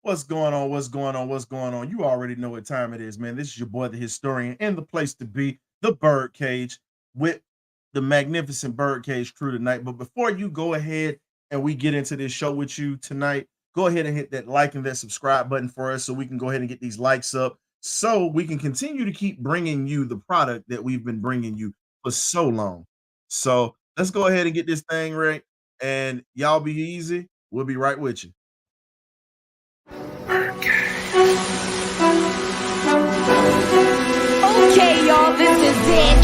What's going on? What's going on? What's going on? You already know what time it is, man. This is your boy, the historian, and the place to be, the Birdcage, with the magnificent Birdcage crew tonight. But before you go ahead and we get into this show with you tonight, go ahead and hit that like and that subscribe button for us so we can go ahead and get these likes up so we can continue to keep bringing you the product that we've been bringing you for so long. So let's go ahead and get this thing right. And y'all be easy. We'll be right with you. Okay, y'all, this is it.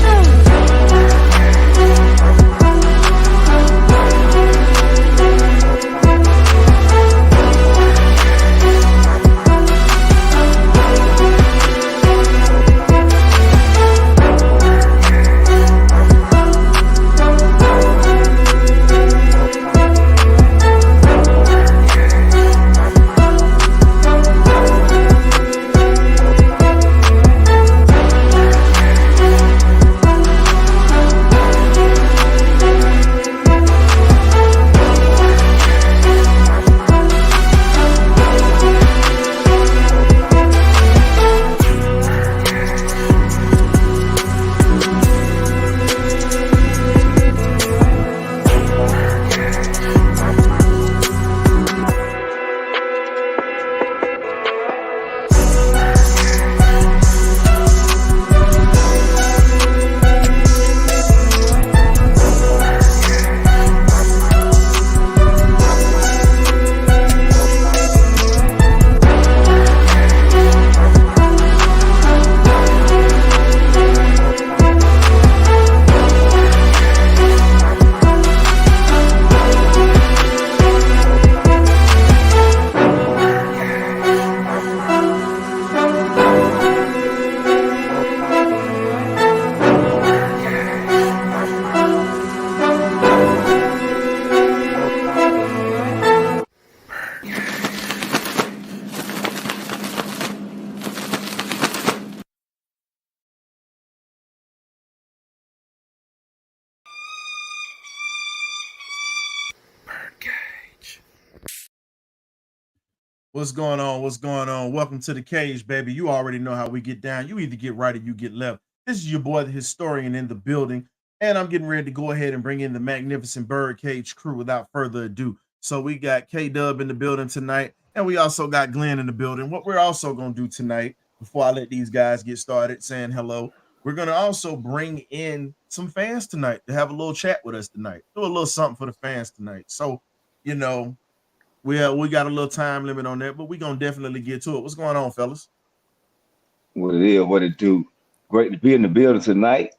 What's going on? What's going on? Welcome to the cage, baby. You already know how we get down. You either get right or you get left. This is your boy, the historian, in the building, and I'm getting ready to go ahead and bring in the magnificent Birdcage crew without further ado. So we got K Dub in the building tonight, and we also got Glenn in the building. What we're also going to do tonight, before I let these guys get started saying hello, we're going to also bring in some fans tonight to have a little chat with us tonight. Do a little something for the fans tonight. So, you know, we got a little time limit on that, but we're gonna definitely get to it. What's going on, fellas? What it is, what it do. Great to be in the building tonight.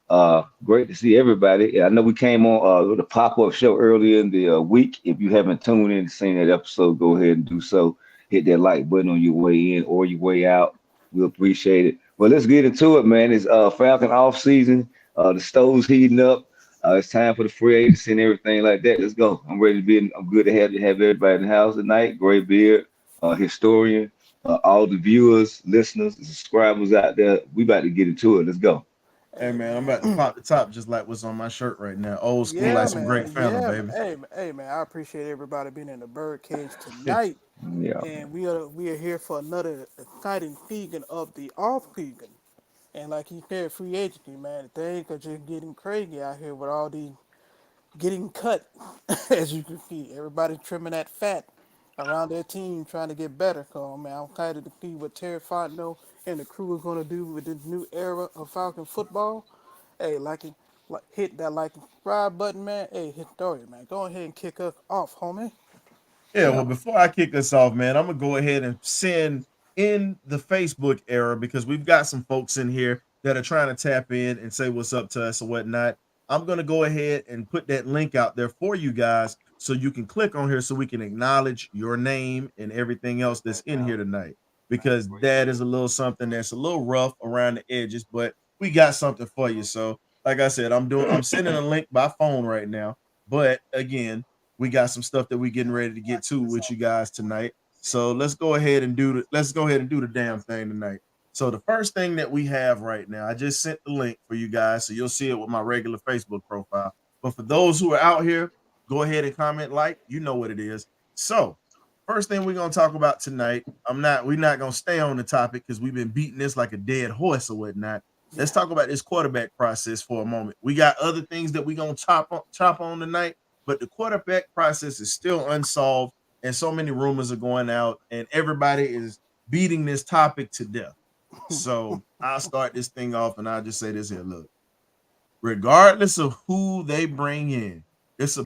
Great to see everybody. I know we came on with a pop-up show earlier in the week. If you haven't tuned in and seen that episode, go ahead and do so. Hit that like button on your way in or your way out. We appreciate it. Well, let's get into it, man. It's Falcon off season. The stove's heating up. It's time for the free agency and everything like that. Let's go. I'm ready to be. I'm good to have everybody in the house tonight. Gray Beard, historian, all the viewers, listeners, subscribers out there. We about to get into it. Let's go. Hey Hey man, I'm about to man, pop the top just like what's on my shirt right now. Old school, like yeah some great man, family, yeah man. baby. Hey man, I appreciate everybody being in the bird cage tonight, Yeah. and we are here for another exciting season of the off season. And like he said, free agency, man, things are just getting crazy out here with all these getting cut. As you can see, everybody's trimming that fat around their team, trying to get better. So man, I'm excited to see what Terry Fontenot and the crew is going to do with this new era of Falcon football. Hey, hit that like and subscribe button, man. Hey, hit story, man. Go ahead and kick us off, homie. Yeah, Yeah. well, before I kick us off, man, I'm gonna go ahead and send in the Facebook era because we've got some folks in here that are trying to tap in and say what's up to us or whatnot. I'm gonna go ahead and put that link out there for you guys so you can click on here so we can acknowledge your name and everything else that's in here tonight. Because that is a little something that's a little rough around the edges, but we got something for you. So, like I said, I'm sending a link by phone right now. But again, we got some stuff that we're getting ready to get to with you guys tonight. So let's go ahead and do the damn thing tonight. So the first thing that we have right now, I just sent the link for you guys, so you'll see it with my regular Facebook profile. But for those who are out here, go ahead and comment like, you know what it is. So First thing we're gonna talk about tonight. We're not gonna stay on the topic because we've been beating this like a dead horse or whatnot. Let's talk about this quarterback process for a moment. We got other things that we're gonna chop on tonight, but the quarterback process is still unsolved, and so many rumors are going out, and everybody is beating this topic to death. So I'll start this thing off, and I'll just say this here: look, regardless of who they bring in, it's a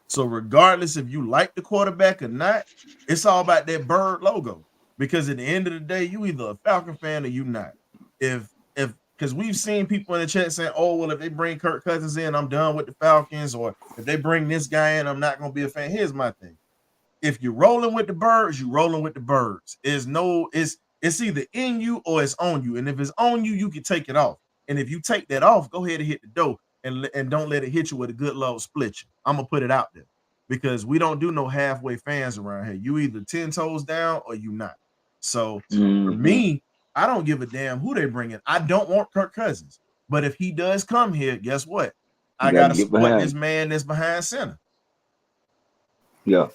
so regardless if you like the quarterback or not, it's all about that bird logo. Because at the end of the day, you either a Falcon fan or you not. If because we've seen people in the chat saying, "Oh, well, if they bring Kirk Cousins in, I'm done with the Falcons," or if they bring this guy in, I'm not gonna be a fan. Here's my thing: if you're rolling with the birds, you're rolling with the birds. It's either in you or it's on you. And if it's on you, you can take it off. And if you take that off, go ahead and hit the dough and don't let it hit you with a good load split you. I'm gonna put it out there because we don't do no halfway fans around here. You either 10 toes down or you not. So for me, I don't give a damn who they bring in. I don't want Kirk Cousins. But if he does come here, guess what? I gotta support this man that's behind center. Yeah,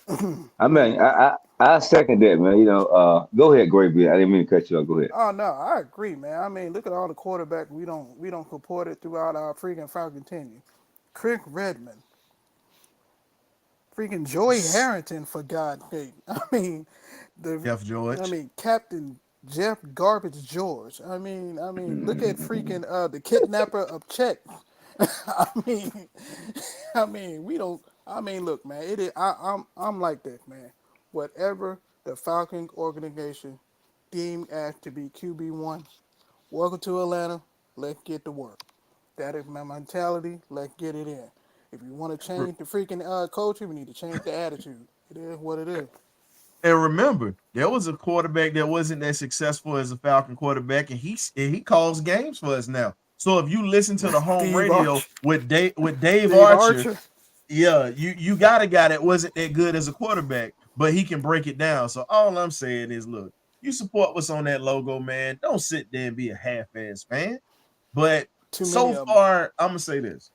I mean, I second that, man. Go ahead, Great Beard. I didn't mean to cut you off. Go ahead. Oh no, I agree, man. I mean, look at all the quarterbacks we don't support it throughout our freaking Falcon tenure. Crick Redmond, freaking Joey Harrington, for God's sake. I mean, Jeff George. I mean, Captain Jeff Garbage George. Look at freaking the kidnapper of Chet. I mean, we don't. I mean, look, man. It is. I'm like that, man. Whatever the Falcon organization deemed as to be QB1, welcome to Atlanta. Let's get to work. That is my mentality. Let's get it in. If you want to change the freaking culture, we need to change the attitude. It is what it is. And remember, there was a quarterback that wasn't as successful as a Falcon quarterback, and he calls games for us now. So if you listen to the home radio with Dave Archer, yeah, you got a guy that wasn't that good as a quarterback, but he can break it down. So all I'm saying is, look, you support what's on that logo, man. Don't sit there and be a half-ass fan. But so far, I'm gonna say this: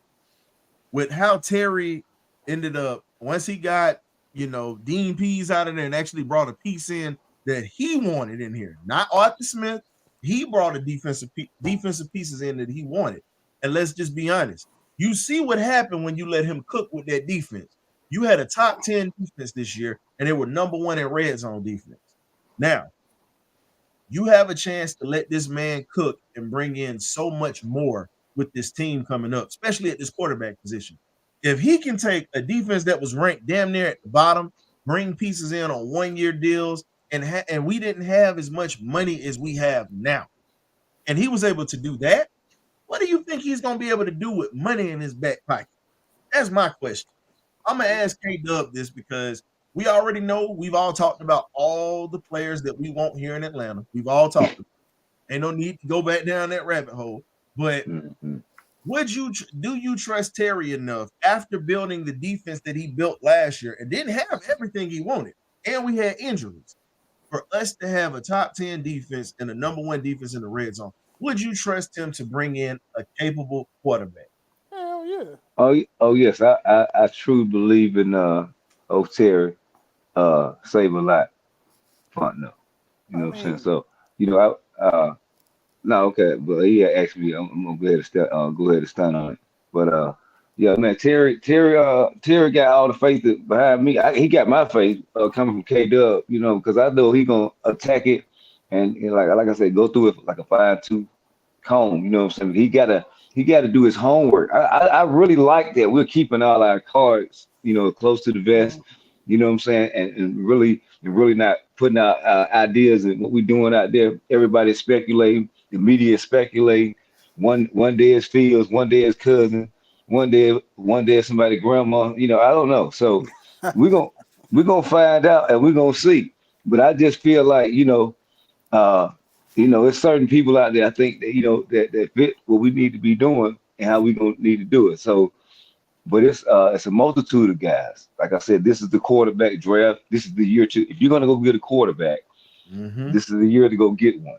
with how Terry ended up once he got Dean Pease out of there and actually brought a piece in that he wanted in here, not Arthur Smith. He brought a defensive pieces in that he wanted. And let's just be honest. You see what happened when you let him cook with that defense. You had a top 10 defense this year, and they were number 1 in red zone defense. Now, you have a chance to let this man cook and bring in so much more with this team coming up, especially at this quarterback position. If he can take a defense that was ranked damn near at the bottom, bring pieces in on 1-year deals, and we didn't have as much money as we have now, and he was able to do that, what do you think he's going to be able to do with money in his back pocket? That's my question. I'm going to ask K-Dub this because we already know we've all talked about all the players that we want here in Atlanta. We've all talked about it. Ain't no need to go back down that rabbit hole. But do you trust Terry enough after building the defense that he built last year and didn't have everything he wanted, and we had injuries, for us to have a top 10 defense and a number 1 defense in the red zone? Would you trust him to bring in a capable quarterback? Hell yeah. Oh yes. I truly believe in Terry save a lot partner. You know what I'm saying? So, no, okay, but he asked me. I'm gonna go ahead and stand on it. But yeah, man, Terry got all the faith behind me. He got my faith coming from K-Dub, because I know he gonna attack it and like I said, go through it like a fine-tooth comb. You know what I'm saying? He gotta do his homework. I really like that we're keeping all our cards, close to the vest. You know what I'm saying? And really not putting out ideas and what we're doing out there. Everybody's speculating. The media is speculating. One day it's Fields, one day it's Cousin, one day it's somebody's grandma. I don't know. So we're gonna find out and we're gonna see. But I just feel like there's certain people out there I think that that fit what we need to be doing and how we gonna need to do it. So. But it's a multitude of guys. Like I said, this is the quarterback draft. This is the year if you're gonna go get a quarterback, this is the year to go get one.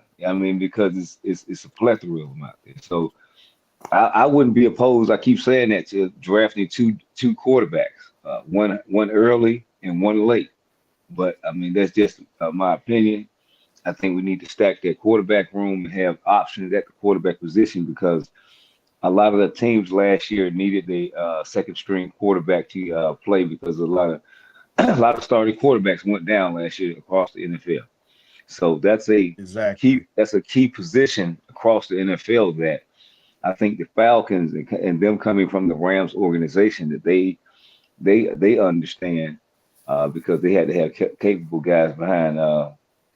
Because it's a plethora of them out there. So I wouldn't be opposed. I keep saying that to drafting two quarterbacks, one early and one late. But I mean, that's just my opinion. I think we need to stack that quarterback room and have options at the quarterback position because a lot of the teams last year needed the second string quarterback to play because a lot of a lot of starting quarterbacks went down last year across the NFL. So Exactly. that's a key position across the NFL that I think the Falcons and them coming from the Rams organization that they understand because they had to have capable guys behind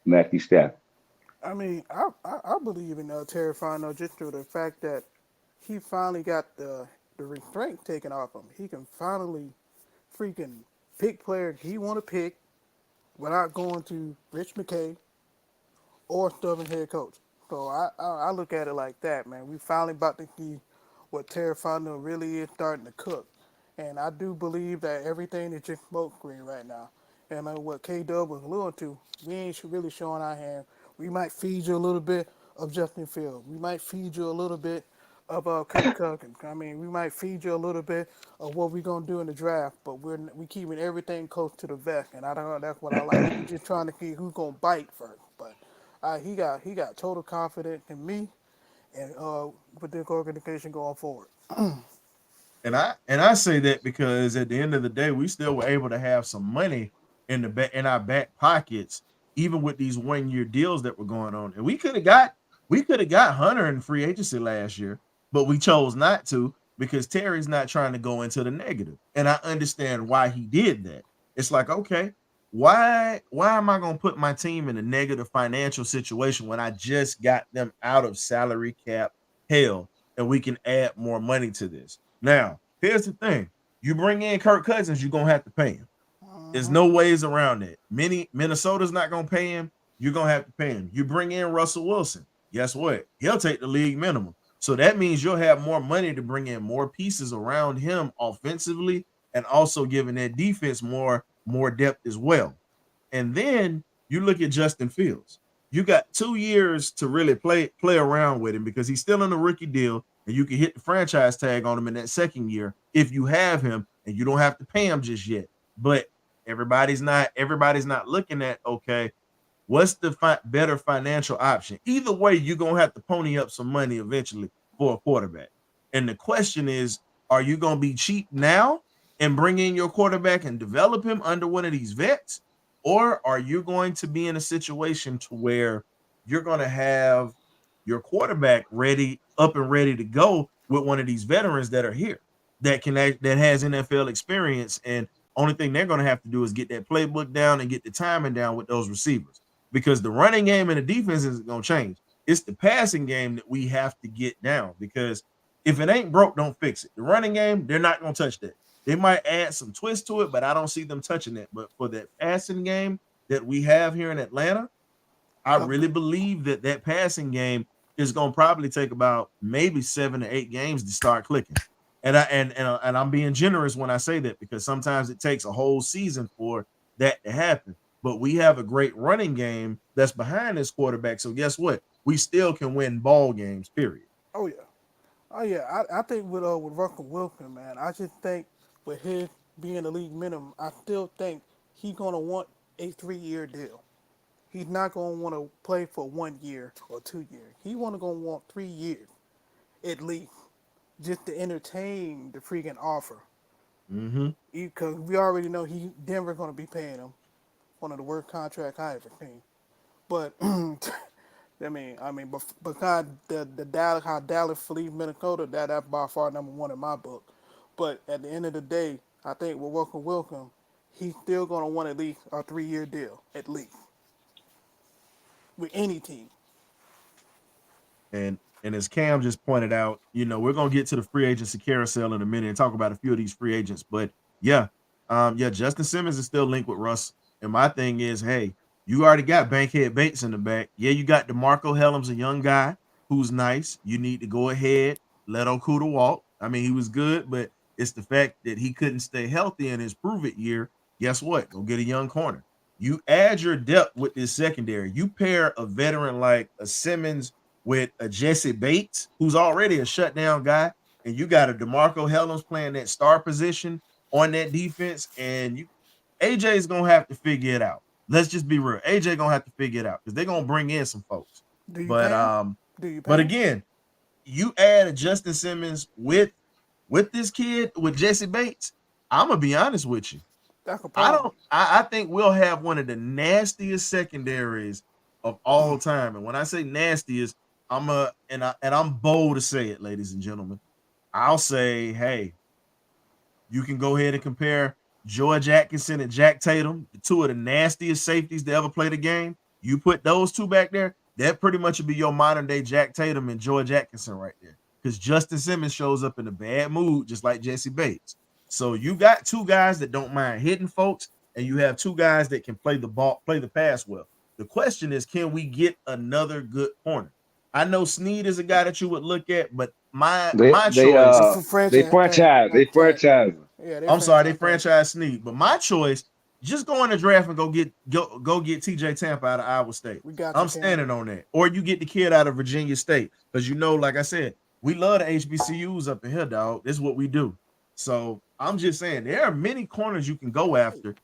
Matthew Stafford. I mean, I believe in Terry Fontenot just through the fact that he finally got the restraint taken off him. He can finally freaking pick players he want to pick without going to Rich McKay or stubborn head coach. So I look at it like that, man. We finally about to see what Terry Fontenot really is starting to cook. And I do believe that everything is just smoke screen right now. And like what K Dub was alluding to, we ain't really showing our hand. We might feed you a little bit of Justin Fields. We might feed you a little bit of Kirk Cousins. I mean, we might feed you a little bit of what we're gonna do in the draft, but we keeping everything close to the vest, and I don't know that's what I like. We just trying to see who's gonna bite first. But he got total confidence in me and with this organization going forward. And I say that because at the end of the day, we still were able to have some money in our back pockets, even with these 1 year deals that were going on. And we could have got Hunter in free agency last year, but we chose not to because Terry's not trying to go into the negative. And I understand why he did that. It's like, okay, why am I gonna put my team in a negative financial situation when I just got them out of salary cap hell and we can add more money to this? Now, here's the thing. You bring in Kirk Cousins, you're gonna have to pay him. There's no ways around it. Minnesota's not gonna pay him. You're gonna have to pay him. You bring in Russell Wilson. Guess what? He'll take the league minimum. So that means you'll have more money to bring in more pieces around him offensively and also giving that defense more depth as well. And then you look at Justin Fields. You got 2 years to really play around with him because he's still in the rookie deal, and you can hit the franchise tag on him in that second year if you have him, and you don't have to pay him just yet. But everybody's not looking at, okay, what's the better financial option? Either way, you're gonna have to pony up some money eventually for a quarterback. And the question is, are you gonna be cheap now and bring in your quarterback and develop him under one of these vets? Or are you going to be in a situation to where you're going to have your quarterback ready, up and ready to go with one of these veterans that are here that has NFL experience, and only thing they're going to have to do is get that playbook down and get the timing down with those receivers because the running game and the defense isn't going to change. It's the passing game that we have to get down because if it ain't broke, don't fix it. The running game, they're not going to touch that. They might add some twist to it, but I don't see them touching it. But for that passing game that we have here in Atlanta, I really believe that passing game is going to probably take about maybe 7 to 8 games to start clicking. And I'm being generous when I say that because sometimes it takes a whole season for that to happen. But we have a great running game that's behind this quarterback. So guess what? We still can win ball games. Period. Oh yeah. Oh yeah, I think with Russell Wilson, man, I just think with his being the league minimum, I still think he's gonna want a 3 year deal. He's not gonna want to play for 1 year or 2 years. He gonna want 3 years at least, just to entertain the freaking offer. Mm-hmm. Because we already know Denver gonna be paying him one of the worst contracts I ever seen. But but besides the Dallas, how Dallas leaves Minnesota, that's by far number one in my book. But at the end of the day, I think with Russell Wilson, he's still gonna want at least a 3 year deal, at least with any team. And as Cam just pointed out, we're gonna get to the free agency carousel in a minute and talk about a few of these free agents. But yeah, Justin Simmons is still linked with Russ. And my thing is, hey, you already got Bankhead Bates in the back. Yeah, you got DeMarco Hellams, a young guy who's nice. You need to go ahead, let Okuda walk. I mean, he was good, but it's the fact that he couldn't stay healthy in his prove it year. Guess what? Go get a young corner. You add your depth with this secondary. You pair a veteran like a Simmons with a Jesse Bates, who's already a shutdown guy, and you got a DeMarco Hellams playing that star position on that defense, and AJ's gonna have to figure it out. Let's just be real. AJ gonna have to figure it out because they're gonna bring in some folks. Do you But pay him? Do you but pay him? again, you add a Justin Simmons with this kid with Jesse Bates. I'm gonna be honest with you. That's a I problem. don't. I think we'll have one of the nastiest secondaries of all time. And when I say nastiest, I'm bold to say it, ladies and gentlemen. I'll say, hey, you can go ahead and compare George Atkinson and Jack Tatum, the two of the nastiest safeties to ever play the game. You put those two back there, that pretty much would be your modern day Jack Tatum and George Atkinson right there. Because Justin Simmons shows up in a bad mood, just like Jesse Bates. So you got two guys that don't mind hitting folks, and you have two guys that can play the ball, play the pass well. The question is, can we get another good corner? I know Snead is a guy that you would look at, but They my they choice. uh For they franchise tag, franchise. They tag. franchise. Yeah, they I'm sorry, they franchise tag. franchise Snead, but my choice, just go in the draft and go get TJ Tampa out of Iowa State. We got you, I'm Cam. standing on that. Or you get the kid out of Virginia State. Because like I said, we love the HBCUs up in here, dog. This is what we do. So I'm just saying there are many corners you can go after.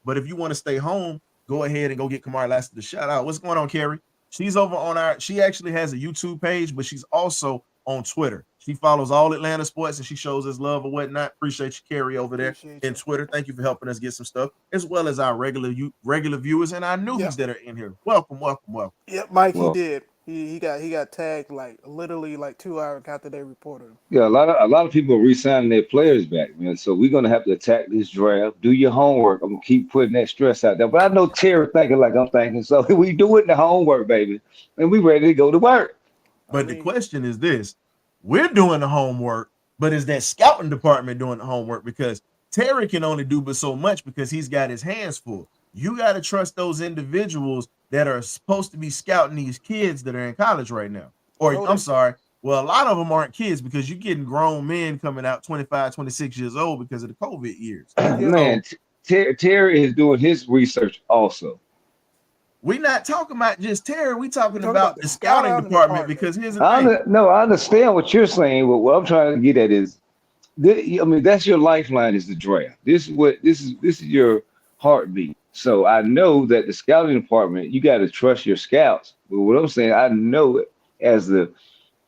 But if you want to stay home, go ahead and go get Kamari Lassiter the shout out. What's going on, Carrie? She's over on she actually has a YouTube page, but she's also on Twitter. She follows all Atlanta sports and she shows us love or whatnot. Appreciate you, Carrie, over there Appreciate in you. Twitter. Thank you for helping us get some stuff, as well as our regular viewers and our Yeah. newbies that are in here. Welcome, welcome, welcome. Yep, Mike. He Well, did. He got tagged like literally like 2 hours after they reported him. yeah, a lot of people are re-signing their players back, man. So we're gonna have to attack this draft. Do your homework. I'm gonna keep putting that stress out there. But I know Terry thinking like I'm thinking. So we doing the homework, baby, and we ready to go to work. I But the mean, question is this: we're doing the homework, but is that scouting department doing the homework? Because Terry can only do but so much because he's got his hands full. You got to trust those individuals that are supposed to be scouting these kids that are in college right now. Or no, I'm they sorry, well, a lot of them aren't kids because you're getting grown men coming out 25, 26 years old because of the COVID years. yeah. Man, So Terry is doing his research also. we're not talking about just Terry. We're We talking talk about about the the scouting scouting department department. because here's the thing. No, I understand what you're saying, but what I'm trying to get at is, I mean, that's your lifeline is the draft. This is your heartbeat. So I know that the scouting department, you got to trust your scouts. But what I'm saying, I know as the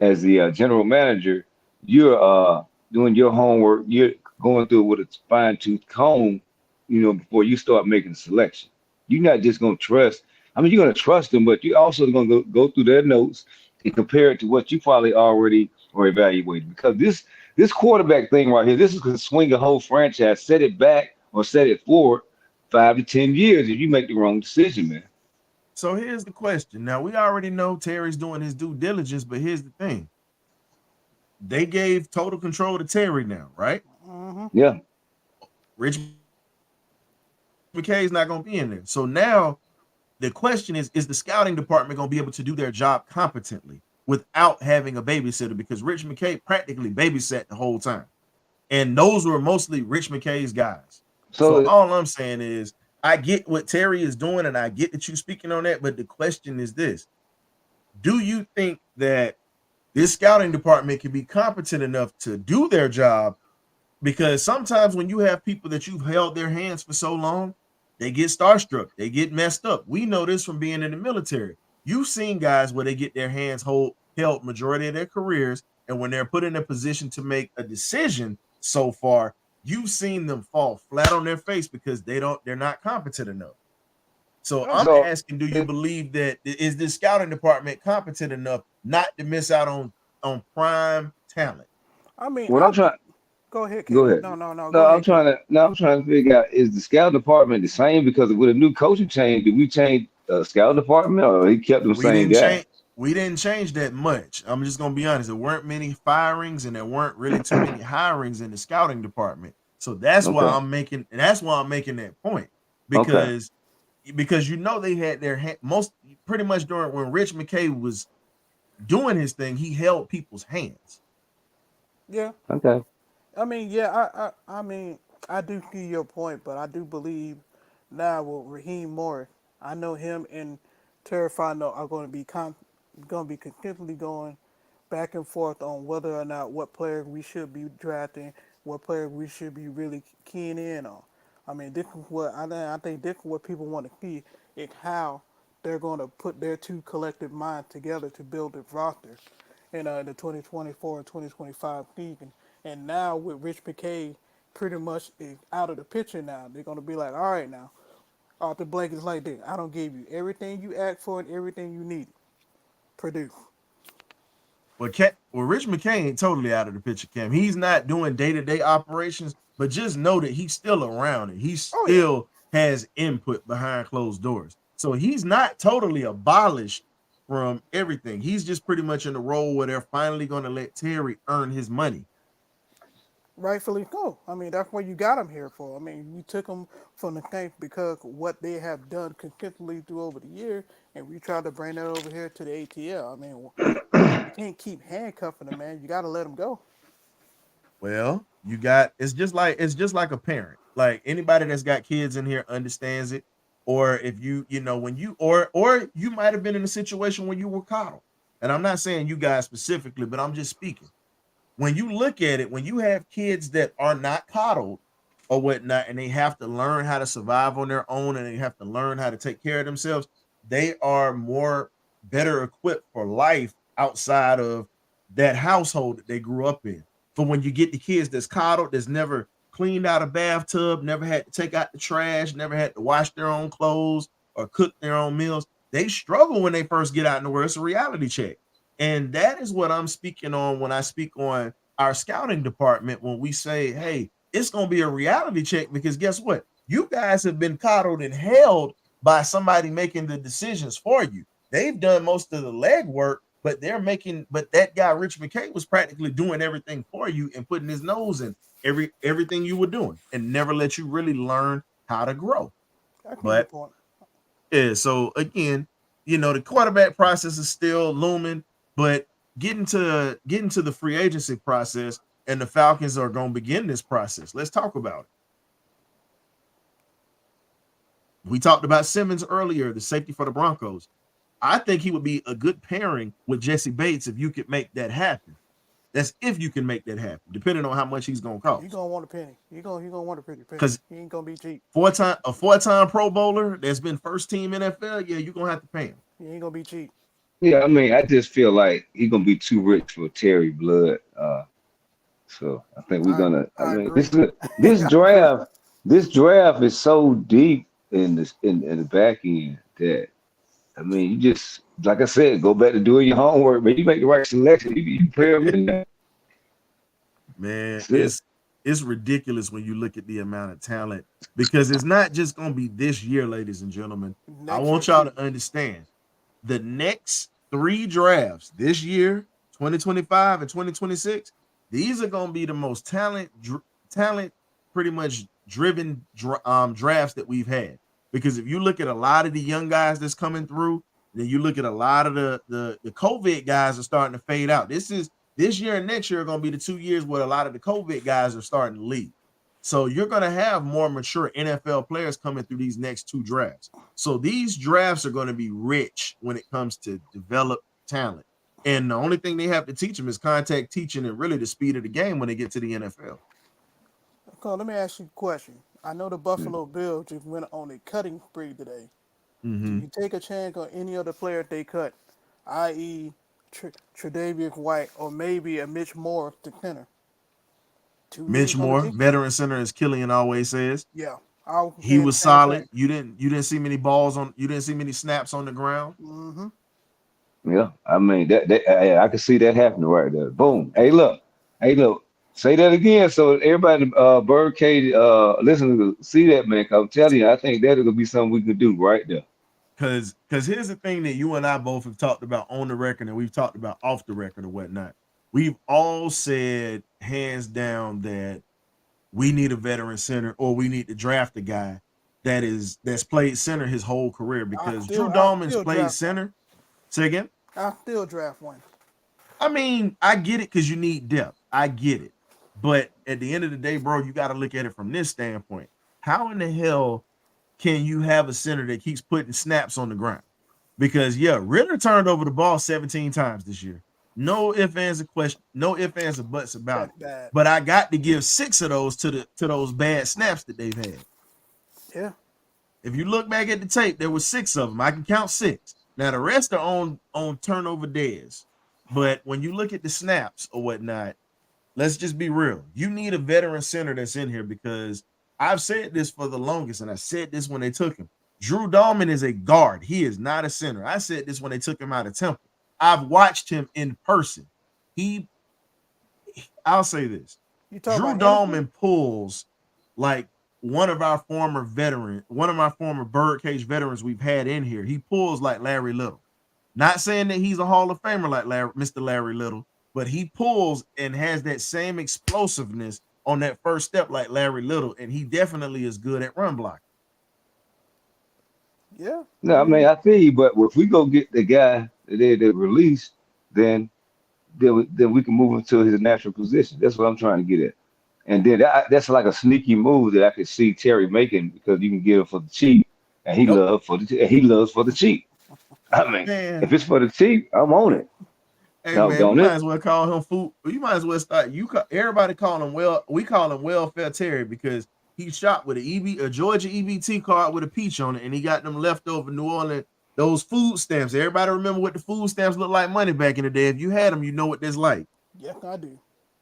general manager, you're doing your homework. You're going through it with a fine tooth comb, before you start making a selection. You're not just going to trust. I mean, you're going to trust them, but you're also going to go through their notes and compare it to what you probably already are evaluating. Because this quarterback thing right here, this is going to swing a whole franchise, set it back or set it forward 5 to 10 years if you make the wrong decision, man. So here's the question. Now we already know Terry's doing his due diligence, but here's the thing. They gave total control to Terry now, right? Mm-hmm. Yeah. Rich McKay's not going to be in there. So now the question is the scouting department going to be able to do their job competently without having a babysitter? Because Rich McKay practically babysat the whole time. And those were mostly Rich McKay's guys. So So all I'm saying is I get what Terry is doing and I get that you speaking on that, but the question is this. Do you think that this scouting department can be competent enough to do their job? Because sometimes when you have people that you've held their hands for so long, they get starstruck, they get messed up. We know this from being in the military. You've seen guys where they get their hands held majority of their careers, and when they're put in a position to make a decision so far, you've seen them fall flat on their face because they're not competent enough. So Oh, I'm so asking, do you believe that is this scouting department competent enough not to miss out on prime talent? I mean, what I'm trying. go ahead, Go Cam. ahead. No, No, go I'm ahead, Cam. trying to. No, I'm trying to figure out is the scout department the same because with a new coaching change, did we change the scout department or he kept them We same didn't guy? change. We didn't change that much. I'm just gonna be honest. There weren't many firings, and there weren't really too many hirings in the scouting department. So Okay. that's why I'm making that point Okay. because they had their most pretty much during when Rich McKay was doing his thing, he held people's hands. Yeah. Okay. I mean, yeah. I mean, I do see your point, but I do believe now with Raheem Morris, I know him and Terrifano are going to be continually going back and forth on whether or not what player we should be drafting, what player we should be really keying in on. I mean, this is what I think this is what people want to see is how they're going to put their two collective minds together to build a roster in the 2024 and 2025 season. And now with Rich McKay pretty much is out of the picture now, they're going to be like, all right now, Arthur Blank is like this. I don't give you everything you asked for and everything you need. Produce. Well, Rich McKay ain't totally out of the picture, Cam. He's not doing day-to-day operations, but just know that he's still around it. He Oh yeah. still has input behind closed doors. So he's not totally abolished from everything. He's just pretty much in the role where they're finally going to let Terry earn his money. Rightfully so. I mean, that's what you got them here for. I mean, you took them from the Saints because of what they have done consistently through over the year, and we tried to bring that over here to the ATL. I mean, you can't keep handcuffing them, man. You got to let them go. Well, it's just like a parent. Like anybody that's got kids in here understands it. Or if when you or you might have been in a situation when you were coddled. And I'm not saying you guys specifically, but I'm just speaking. When you look at it, when you have kids that are not coddled or whatnot, and they have to learn how to survive on their own and they have to learn how to take care of themselves, they are better equipped for life outside of that household that they grew up in. But when you get the kids that's coddled, that's never cleaned out a bathtub, never had to take out the trash, never had to wash their own clothes or cook their own meals, they struggle when they first get out in the world. It's a reality check. And that is what I'm speaking on when I speak on our scouting department, when we say, hey, it's going to be a reality check, because guess what? You guys have been coddled and held by somebody making the decisions for you. They've done most of the legwork, but that guy, Rich McKay, was practically doing everything for you and putting his nose in everything you were doing and never let you really learn how to grow. That's a But good point. yeah, so again, the quarterback process is still looming, but getting to the free agency process, and the Falcons are going to begin this process. Let's talk about it. We talked about Simmons earlier, the safety for the Broncos. I think he would be a good pairing with Jesse Bates if you could make that happen. That's if you can make that happen, depending on how much he's going to cost. You're going to want a penny. You're going to want a pretty penny. Because he ain't going to be cheap. A four-time Pro Bowler that's been first team NFL, yeah, you're going to have to pay him. He ain't going to be cheap. Yeah, I mean, I just feel like he's gonna be too rich for Terry Blood. So I think we're gonna. I mean, this draft is so deep in the back end that, I mean, you just, like I said, go back to doing your homework, but you make the right selection. You pair them in there. Man, it's ridiculous when you look at the amount of talent, because it's not just gonna be this year, ladies and gentlemen. I want y'all to understand. The next 3 drafts this year, 2025 and 2026, these are going to be the most talent pretty much driven drafts that we've had. Because if you look at a lot of the young guys that's coming through, then you look at a lot of the COVID guys are starting to fade out. This year and next year are going to be the 2 years where a lot of the COVID guys are starting to leave. So you're going to have more mature NFL players coming through these next 2 drafts. So these drafts are going to be rich when it comes to develop talent. And the only thing they have to teach them is contact teaching and really the speed of the game when they get to the NFL. Okay, let me ask you a question. I know the Buffalo Bills just went on a cutting spree today. Mm-hmm. Do you take a chance on any other player they cut, i.e. Tre'Davious White or maybe a Mitch Moore to center? Mitch Moore, veteran center, as Killian always says. Yeah. He was solid. You didn't see many you didn't see many snaps on the ground. Mm-hmm. Yeah, I mean that I can see that happening right there. Boom. Hey, look. Say that again, so everybody, BirdCage, listen to see that, man. I'm telling you, I think that will be something we could do right there. Because here's the thing that you and I both have talked about on the record, and we've talked about off the record or whatnot. We've all said hands down that we need a veteran center, or we need to draft a guy that's played center his whole career, because Drew Dalman's played center. Say again? I'll still draft one. I mean, I get it, because you need depth. I get it. But at the end of the day, bro, you got to look at it from this standpoint. How in the hell can you have a center that keeps putting snaps on the ground? Because, yeah, Ritter turned over the ball 17 times this year. No ifs, ands, or buts about it. But I got to give 6 of those to those bad snaps that they've had. Yeah. If you look back at the tape, there were 6 of them. I can count 6. Now the rest are on turnover days. But when you look at the snaps or whatnot, let's just be real. You need a veteran center that's in here because I've said this for the longest, and I said this when they took him. Drew Dahlman is a guard. He is not a center. I said this when they took him out of Temple. I've watched him in person. I'll say this. You talking Drew about Hennessy? Dahlman pulls like one of my former BirdCage veterans we've had in here. He pulls like Larry Little. Not saying that he's a Hall of Famer like Mr. Larry Little, but he pulls and has that same explosiveness on that first step like Larry Little, and he definitely is good at run blocking. Yeah. No, I mean I feel you, but if we go get the guy that they released, then we can move him to his natural position. That's what I'm trying to get at. And then that's like a sneaky move that I could see Terry making because you can get him for the cheap, and he loves for the cheap. I mean, Man. if it's for the cheap, I'm on it. Hey man, you might as well call him food. You might as well start. Everybody call him we call him Welfare Terry because he shot with a Georgia EBT card with a peach on it, and he got them leftover New Orleans those food stamps. Everybody remember what the food stamps looked like money back in the day. If you had them, you know what that's like. Yeah, I do.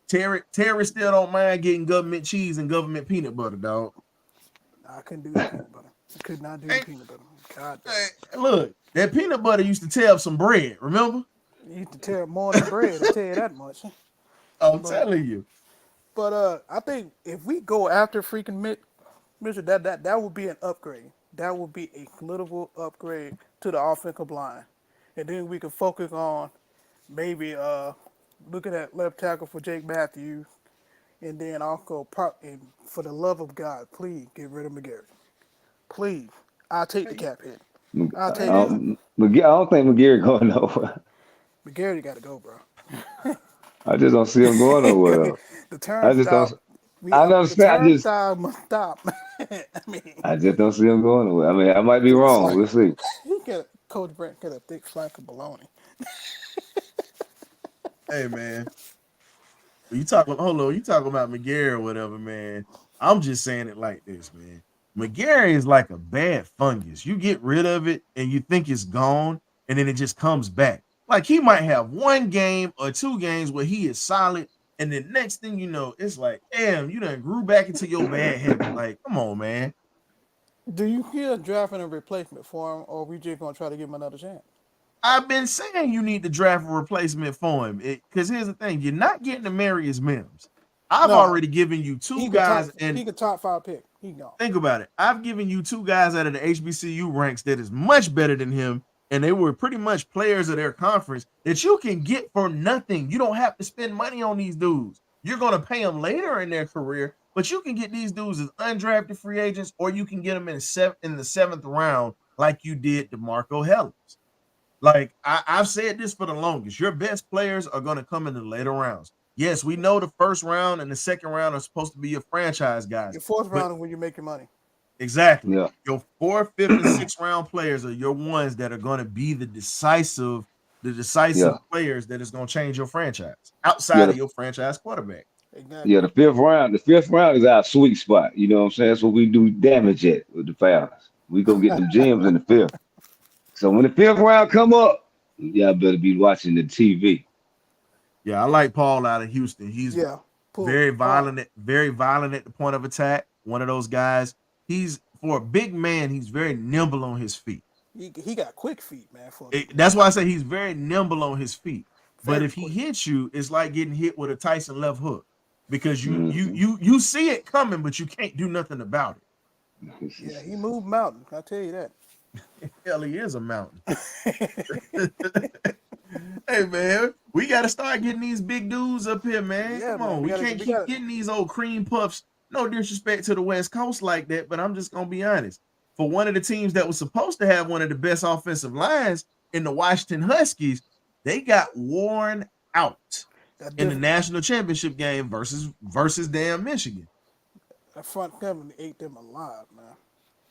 Terry still don't mind getting government cheese and government peanut butter, dog. I couldn't do the peanut butter. I could not do the peanut butter. God. Look, that peanut butter used to tear up some bread. Remember? You used to tear up more than bread. I tell you that much. I'm telling you. But I think if we go after freaking Mitchell, that would be an upgrade. That would be a political upgrade to the offensive line, and then we can focus on maybe looking at left tackle for Jake Matthews, and then also and for the love of God, please get rid of McGarry. Please, I'll take the cap hit. I'll take it. I don't think McGarry going nowhere. McGarry got to go, bro. I just don't see him going nowhere. The turnstile. I understand. The turnstile must stop. I just don't see him going nowhere. I mean, I might be wrong. We'll see. He got Coach Brent got a thick slice of bologna. Hey man, you talking about McGarry or whatever, man. I'm just saying it like this, man. McGarry is like a bad fungus. You get rid of it and you think it's gone, and then it just comes back. Like he might have 1 game or 2 games where he is solid, and then next thing you know, it's like, damn, you done grew back into your bad habit. Like, come on, man. Do you hear drafting a replacement for him, or are we just gonna try to give him another chance? I've been saying you need to draft a replacement for him. Because here's the thing, you're not getting the Marius Mims. I've already given you 2 guys, and he could top 5 pick. He gone. Think about it. I've given you 2 guys out of the HBCU ranks that is much better than him, and they were pretty much players of their conference that you can get for nothing. You don't have to spend money on these dudes. You're going to pay them later in their career, but you can get these dudes as undrafted free agents, or you can get them in the 7th round like you did DeMarco Hellams. Like, I've said this for the longest. Your best players are going to come in the later rounds. Yes, we know the first round and the second round are supposed to be your franchise guys. Your 4th round is when you make your money. Exactly. Yeah. Your 4th, 5th, and 6th round players are your ones that are going to be the decisive players that is going to change your franchise outside of your franchise quarterback. Exactly. Yeah, the fifth round is our sweet spot. You know what I'm saying? That's what we do damage at with the Falcons. We go get them gems in the 5th. So when the 5th round come up, y'all better be watching the TV. Yeah, I like Paul out of Houston. He's very violent at the point of attack. One of those guys. He's, for a big man, he's very nimble on his feet. He got quick feet, man. That's why I say he's very nimble on his feet. But if he hits you, it's like getting hit with a Tyson left hook because you see it coming, but you can't do nothing about it. Yeah, he moved mountains. I'll tell you that. Hell, he is a mountain. Hey man, we got to start getting these big dudes up here, man. Come on, we can't keep getting these old cream puffs. No disrespect to the West Coast like that, but I'm just gonna be honest. For one of the teams that was supposed to have one of the best offensive lines in the Washington Huskies, they got worn out in the national championship game versus damn Michigan. That front seven ate them alive, man.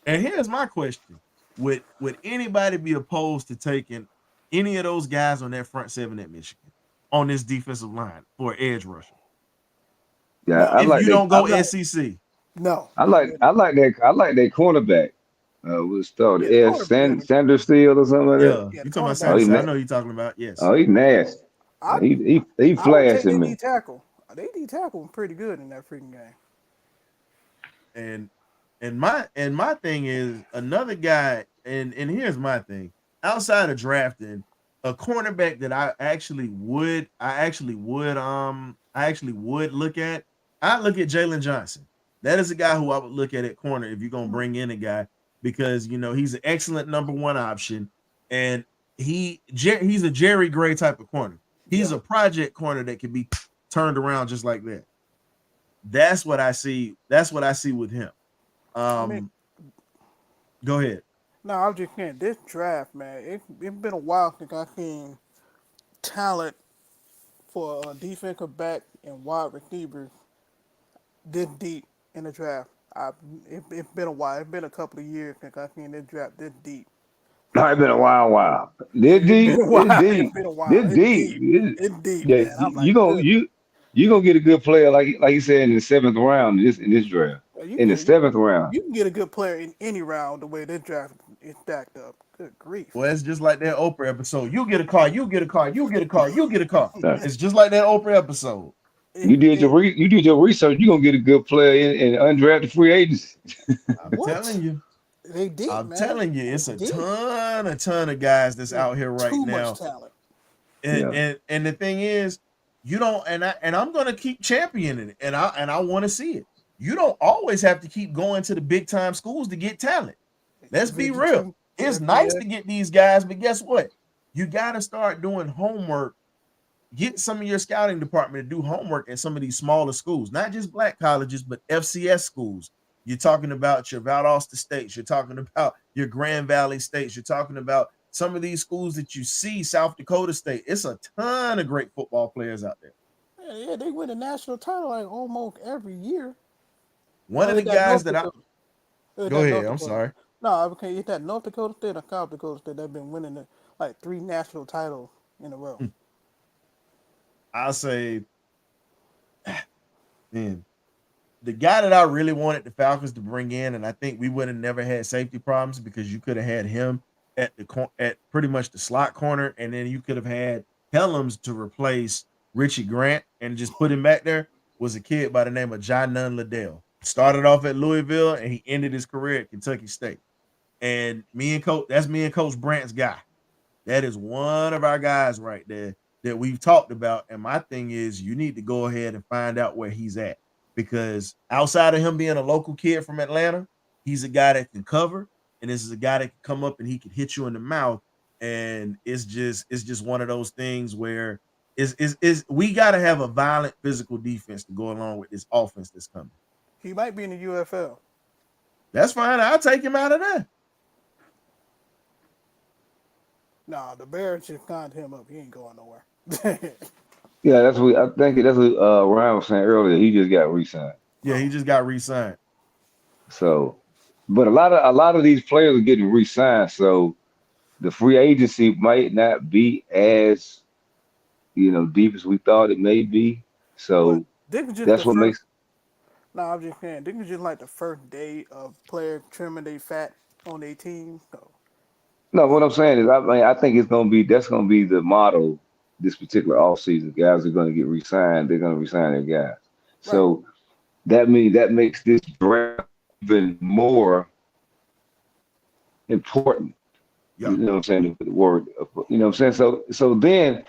And here's my question: Would anybody be opposed to taking any of those guys on that front 7 at Michigan on this defensive line for edge rusher? Yeah, if you don't go SEC. No. I like that cornerback. We Yeah, started the S. corner. Yeah, Sanders Steele or something like that. Yeah, yeah, the you talking about Oh, cornerback. he Sanderson? I na- know you're talking about. Yes, oh, he nasty. I He I would take their flashing D me. tackle. They D tackle pretty good in that freaking game. and my thing is another guy, and here's my thing. Outside of drafting a cornerback that I actually would look at. I look at Jalen Johnson. That is a guy who I would look at corner if you're gonna bring in a guy because he's an excellent number one option, and he's a Jerry Gray type of corner. He's Yeah. a project corner that can be turned around just like that. That's what I see. That's what I see with him. I mean, Um, Go ahead. no, I was just saying this draft, man. It's been a while since I seen talent for a defensive back and wide receivers this deep in the draft. It's been a while. It's been a couple of years since I seen this draft this deep. It's been a while. Yeah, This it's been deep, a this while. It's deep, been a while. this It's deep. deep. It's deep, Yeah, man. I'm like, good. you gonna get a good player like you said in the seventh round in this draft. You In the can seventh round. you can get a good player in any round the way this draft is stacked up. Good grief. Well, it's just like that Oprah episode. You get a car, you get a car, you get a car, you get a car. Uh, It's just like that Oprah episode. It, it, you did your research. You gonna get a good player in undrafted free agents. I'm what? telling you. They deep, I'm man. telling you, They it's a deep. ton of guys that's There's out here right too much now. talent. And Yeah. and, and the thing is, you don't I'm gonna keep championing it, and I want to see it. You don't always have to keep going to the big time schools to get talent. Let's be real. It's nice Yeah, to get these guys, but guess what? You got to start doing homework. Get some of your scouting department to do homework at some of these smaller schools, not just black colleges, but FCS schools. You're talking about your Valdosta States. You're talking about your Grand Valley States. You're talking about some of these schools that you see, South Dakota State. It's a ton of great football players out there. yeah, they win a national title like almost every year. One Oh, of the it's that guys North that I Dakota. It's go that ahead. North I'm Dakota. sorry. No, okay, it's that North Dakota State or South Dakota State that been winning like 3 national titles in a row. I'll say, man, the guy that I really wanted the Falcons to bring in, and I think we would have never had safety problems because you could have had him at pretty much the slot corner, and then you could have had Helms to replace Richie Grant and just put him back there. Was a kid by the name of John Nunn Liddell. Started off at Louisville and he ended his career at Kentucky State. And that's me and Coach Brant's guy. That is one of our guys right there that we've talked about. And my thing is, you need to go ahead and find out where he's at because outside of him being a local kid from Atlanta, he's a guy that can cover, and this is a guy that can come up and he can hit you in the mouth. And it's just one of those things where is we got to have a violent physical defense to go along with this offense that's coming. He might be in the UFL. That's fine. I'll take him out of there. Nah, the Bears just signed him up. He ain't going nowhere. Yeah, that's what Ryan was saying earlier. He just got re-signed. Yeah, he just got re-signed. So, but a lot of these players are getting re-signed. So the free agency might not be as deep as we thought it may be. But So this is just the that's what first. makes. No, I'm just saying. This is just like the first day of players trimming their fat on their team. So, No, what I'm saying is, I think that's gonna be the motto this particular offseason. Guys are gonna get re-signed. They're gonna re-sign their guys. right. So that makes this draft even more important. Yeah. You know what I'm saying? The word, you know what I'm saying? So then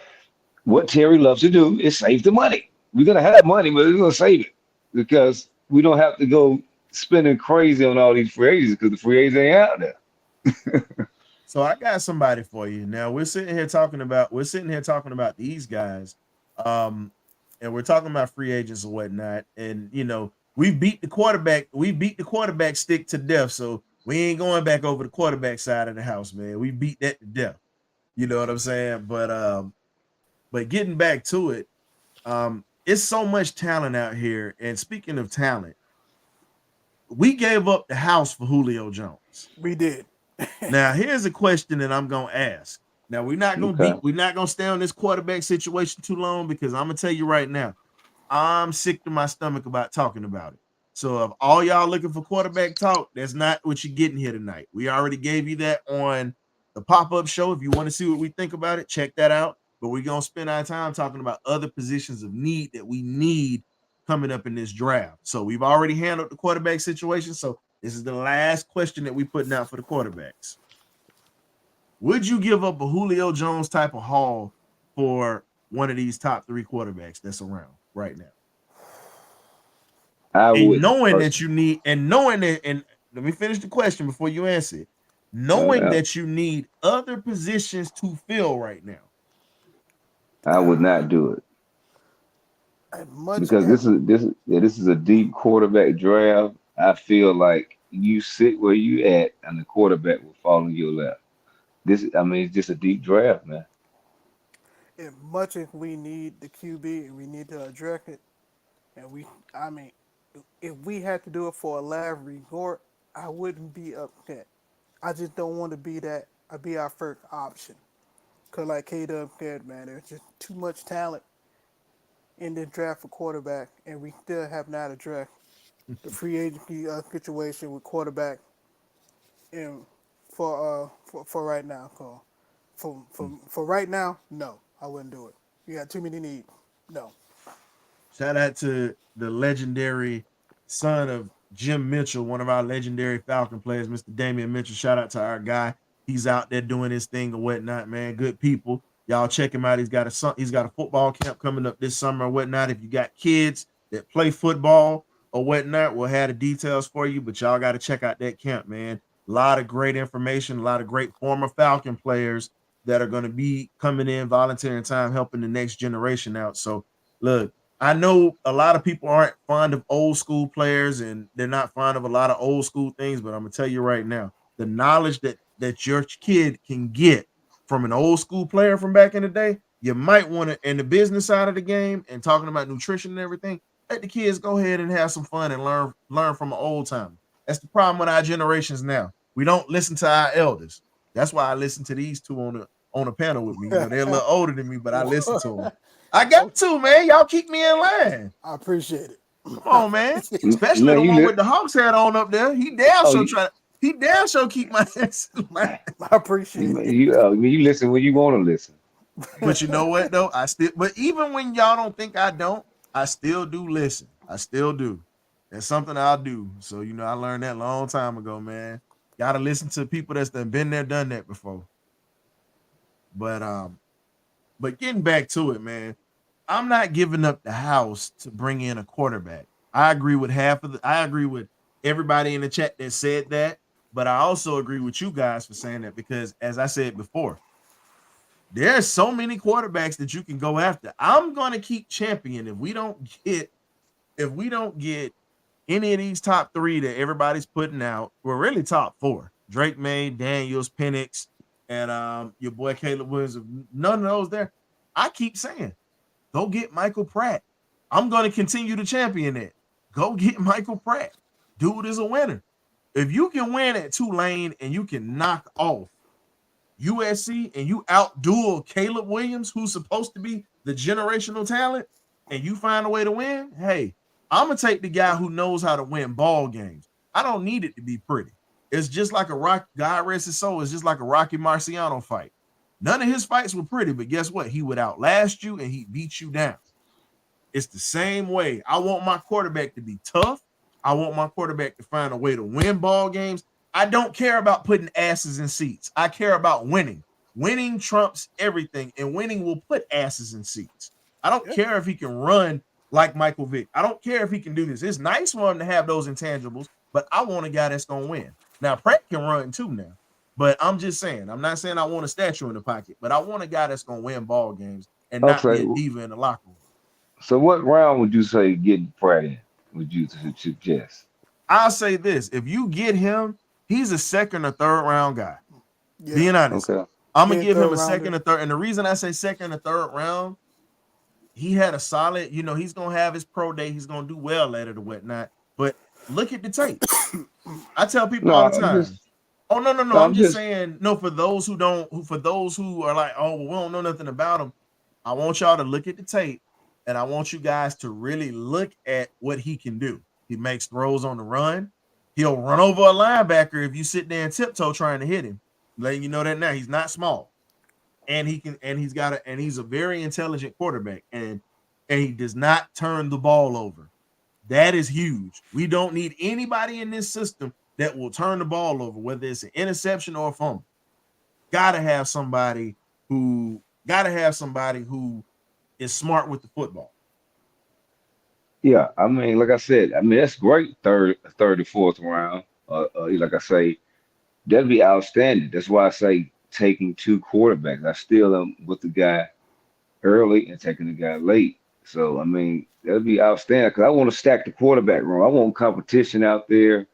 what Terry loves to do is save the money. We're gonna have money, but we're gonna save it because we don't have to go spending crazy on all these free agents because the free agents ain't out there. So I got somebody for you. Now we're sitting here talking about these guys, and we're talking about free agents and whatnot. And we beat the quarterback stick to death. So we ain't going back over the quarterback side of the house, man. We beat that to death. You know what I'm saying? But getting back to it, it's so much talent out here. And speaking of talent, we gave up the house for Julio Jones. We did. Now, here's a question that I'm gonna ask. Now, we're not gonna stay on this quarterback situation too long because I'm gonna tell you right now, I'm sick to my stomach about talking about it. So if all y'all looking for quarterback talk, that's not what you're getting here tonight. We already gave you that on the pop-up show. If you want to see what we think about it, check that out. But we're gonna spend our time talking about other positions of need that we need coming up in this draft. So we've already handled the quarterback situation. So this is the last question that we're putting out for the quarterbacks. Would you give up a Julio Jones type of haul for one of these top 3 quarterbacks that's around right now? I And wouldn't. knowing that you need, and knowing that, and let me finish the question before you answer it. Knowing that you need other positions to fill right now. I would not do it As much because as this is a deep quarterback draft. I feel like you sit where you at, and the quarterback will fall in your lap. It's just a deep draft, man. as we need the QB and we need to address it, and I mean, if we had to do it for a last resort, I wouldn't be upset. I just don't want to be that. I'd be our first option. Cause like K-Dub said, man, there's just too much talent in this draft for quarterback, and we still have not addressed the free agency situation with quarterback, and for right now. So for right now, no, I wouldn't do it. You got too many needs. No. Shout out to the legendary son of Jim Mitchell, one of our legendary Falcon players, Mr. Damian Mitchell. Shout out to our guy. He's out there doing his thing or whatnot, man. Good people. Y'all check him out. He's got a football camp coming up this summer or whatnot. If you got kids that play football or whatnot, we'll have the details for you. But y'all got to check out that camp, man. A lot of great information, a lot of great former Falcon players that are going to be coming in, volunteering time, helping the next generation out. So look, I know a lot of people aren't fond of old school players and they're not fond of a lot of old school things, but I'm gonna tell you right now, the knowledge that your kid can get from an old school player from back in the day, you might want to, in the business side of the game and talking about nutrition and everything, let the kids go ahead and have some fun and learn from an old timer. That's the problem with our generations now. We don't listen to our elders. That's why I listen to these two on the panel with me. You know, they're a little older than me, but I listen to them. I got to, man. Y'all keep me in line. I appreciate it. Come on, man. Especially Man, the one with the Hawks hat on up there. He damn sure keep my ass in line. I appreciate it. You listen when you want to listen. But you know what though? But even when y'all don't think I don't, I still do listen. I still do. That's something I'll do. So I learned that a long time ago, man. Gotta listen to people that's been there, done that before. But getting back to it, man, I'm not giving up the house to bring in a quarterback. I agree with I agree with everybody in the chat that said that, but I also agree with you guys for saying that because as I said before, there's so many quarterbacks that you can go after. I'm gonna keep championing if we don't get any of these top 3 that everybody's putting out. We're really top 4. Drake May, Daniels, Penix, and your boy Caleb Williams. None of those there. I keep saying, go get Michael Pratt. I'm going to continue to champion it. Go get Michael Pratt. Dude is a winner. If you can win at Tulane and you can knock off USC and you outduel Caleb Williams, who's supposed to be the generational talent, and you find a way to win, hey, I'm going to take the guy who knows how to win ball games. I don't need it to be pretty. It's just like God rest his soul, it's just like a Rocky Marciano fight. None of his fights were pretty, but guess what? He would outlast you and he'd beat you down. It's the same way. I want my quarterback to be tough. I want my quarterback to find a way to win ball games. I don't care about putting asses in seats. I care about winning. Winning trumps everything, and winning will put asses in seats. I don't care if he can run like Michael Vick. I don't care if he can do this. It's nice for him to have those intangibles, but I want a guy that's going to win. Now, Pratt can run too now. But I'm just saying, I'm not saying I want a statue in the pocket, but I want a guy that's going to win ball games and not be a diva in the locker room. So what round would you say getting Pratt in? Would you suggest? I'll say this. If you get him, he's a second or third round guy. Yeah. Being honest. Okay. I'm going to give him a second or third. And the reason I say second or third round, he had a solid, he's going to have his pro day. He's going to do well at it or whatnot. But look at the tape. I tell people all the time. Oh, no. I'm just saying, no, for those who are like, oh, well, we don't know nothing about him. I want y'all to look at the tape and I want you guys to really look at what he can do. He makes throws on the run. He'll run over a linebacker if you sit there and tiptoe trying to hit him. Letting you know that now he's not small, and he's a very intelligent quarterback, and he does not turn the ball over. That is huge. We don't need anybody in this system that will turn the ball over, whether it's an interception or a fumble. Gotta have somebody who is smart with the football. Yeah, I mean, like I said, I mean that's great. Third, and fourth round. Like I say, that'd be outstanding. That's why I say taking two quarterbacks. I still am with the guy early and taking the guy late. So I mean, that'd be outstanding because I want to stack the quarterback room. I want competition out there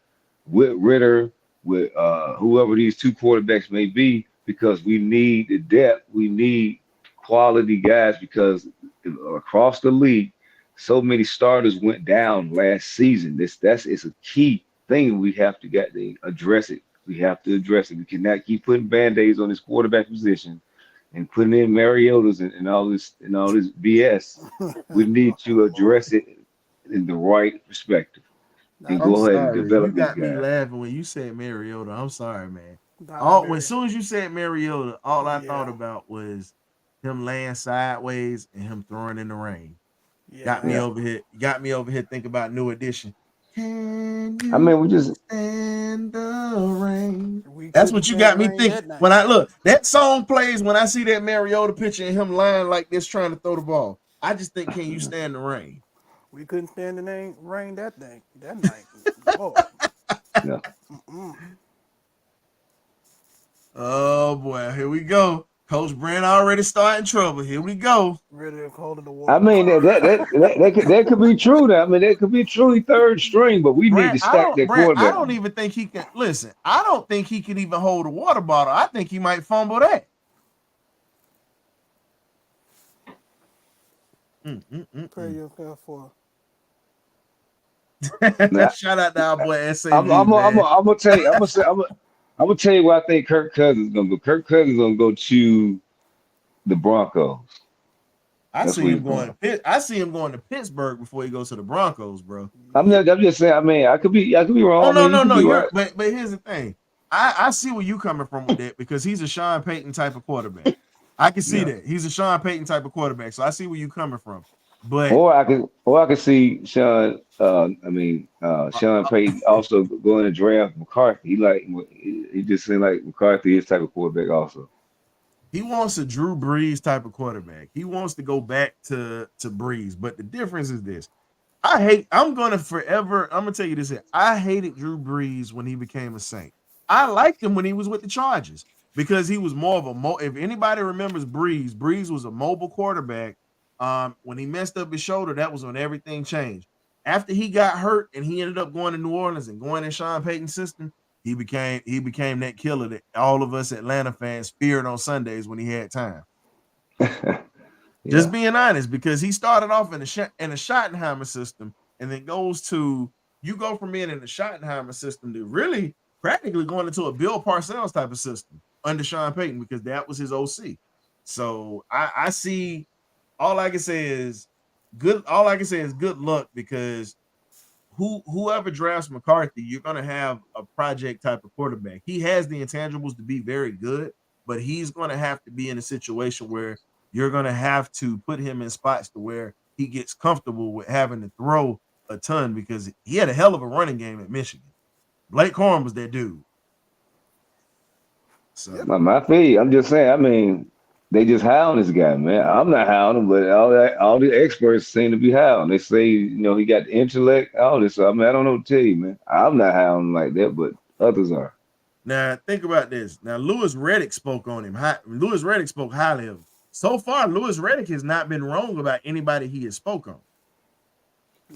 with Ritter, with whoever these two quarterbacks may be, because we need the depth. We need quality guys because across the league, so many starters went down last season. It's a key thing we have to get to address it. We have to address it. We cannot keep putting band-aids on this quarterback position and putting in Mariotas and all this BS. We need to address it in the right perspective and I'm go ahead and sorry, you develop these got me guys. laughing when you said Mariota. I'm sorry, man. Not As soon as you said Mariota, all I thought Yeah. about was him laying sideways and him throwing in the rain. Yeah. Got me Yeah. over here. Got me over here thinking about New Edition. Can I you mean, we just stand the rain? We That's couldn't what you stand got the me rain thinking. that night. When I look, that song plays when I see that Mariota picture and him lying like this trying to throw the ball. I just think, can you stand the rain? We couldn't stand the rain that night. Lord. yeah. Oh boy, here we go. Coach Brand already starting trouble. Here we go. Ready to call in the I water. mean that could be true now. I mean that could be truly third string, but we need to stack that I quarterback don't room. even think he can listen. I don't think he can even hold a water bottle. I think he might fumble that. Prepare yourself for. Now, Shout out to our boy I'm SAV, I'm I'm man. I'm gonna tell you. I'm gonna tell you where I think Kirk Cousins is gonna go. Kirk Cousins is gonna go to the Broncos. I That's see where him he's going going. to I see him going to Pittsburgh before he goes to the Broncos, bro. Yep. I'm just saying. I mean, I could be Oh wrong. I no, mean, you no, could no. be right. But here's the thing. I see where you coming from with that because he's a Sean Payton type of quarterback. I can see Yeah. that. He's a Sean Payton type of quarterback. So I see where you coming from. But Or I could see Sean. uh, Sean Payton also going to draft McCarthy. He just seemed like McCarthy is type of quarterback also. he wants a Drew Brees type of quarterback. He wants to go back to Brees. But the difference is this. I'm gonna tell you this here. I hated Drew Brees when he became a Saint. I liked him when he was with the Chargers because he was more of if anybody remembers Brees was a mobile quarterback. When he messed up his shoulder, that was when everything changed. After he got hurt and he ended up going to New Orleans and going in Sean Payton's system, he became that killer that all of us Atlanta fans feared on Sundays when he had time. Just Yeah. being honest, because he started off in the Schottenheimer system, and then you go from being in the Schottenheimer system to really practically going into a Bill Parcells type of system under Sean Payton because that was his OC. So I see. All I can say is good. All I can say is good luck because whoever drafts McCarthy, you're gonna have a project type of quarterback. He has the intangibles to be very good, but he's gonna have to be in a situation where you're gonna have to put him in spots to where he gets comfortable with having to throw a ton because he had a hell of a running game at Michigan. Blake Corum was that dude. Yep. So My feel you. I'm just saying. I mean, they just high on this guy, man. I'm not high on him, but all the experts seem to be high on. They say, he got the intellect, all this. So I mean, I don't know what to tell you, man. I'm not high on him like that, but others are. now think about this. Now Lewis Reddick spoke on him. Lewis Reddick spoke highly of him. So far, Lewis Reddick has not been wrong about anybody he has spoke on.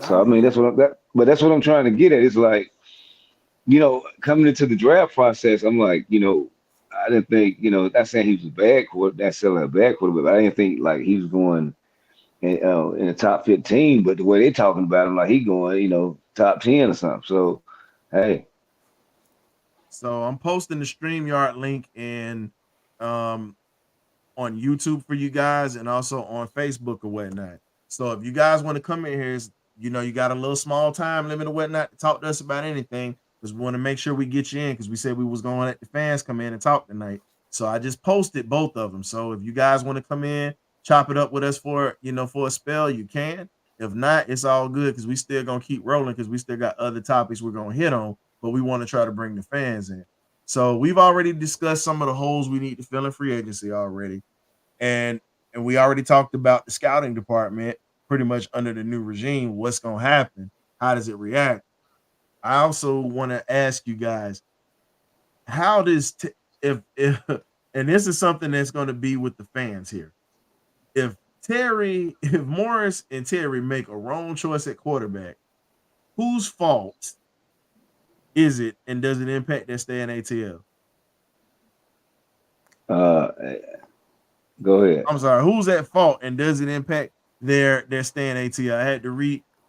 So I Nah. mean, that's what I'm trying to get at. It's like, coming into the draft process, I'm like, I didn't think, not saying he was a bad quarter, not selling a bad quarterback, but I didn't think like he was going in the top 15. But the way they talking about him, like he going, top 10 or something. So, hey, So I'm posting the StreamYard link um on YouTube for you guys and also on Facebook or whatnot. So if you guys want to come in here, you know, you got a little small time limit or whatnot to talk to us about anything, because we want to make sure we get you in, because we said we was going to let the fans come in and talk tonight. So I just posted both of them. So if you guys want to come in, chop it up with us for, you know, for a spell, you can. If not, it's all good, because we still gonna keep rolling, because we still got other topics we're gonna hit on, but we want to try to bring the fans in. So we've already discussed some of the holes we need to fill in free agency already, and we already talked about the scouting department pretty much under the new regime. What's gonna happen? How does it react? I also want to ask you guys, how does if and this is something that's going to be with the fans here. If if Morris and Terry make a wrong choice at quarterback, whose fault is it, and does it impact their stay in ATL? Go ahead. I'm sorry, who's at fault, and does it impact their stay in ATL?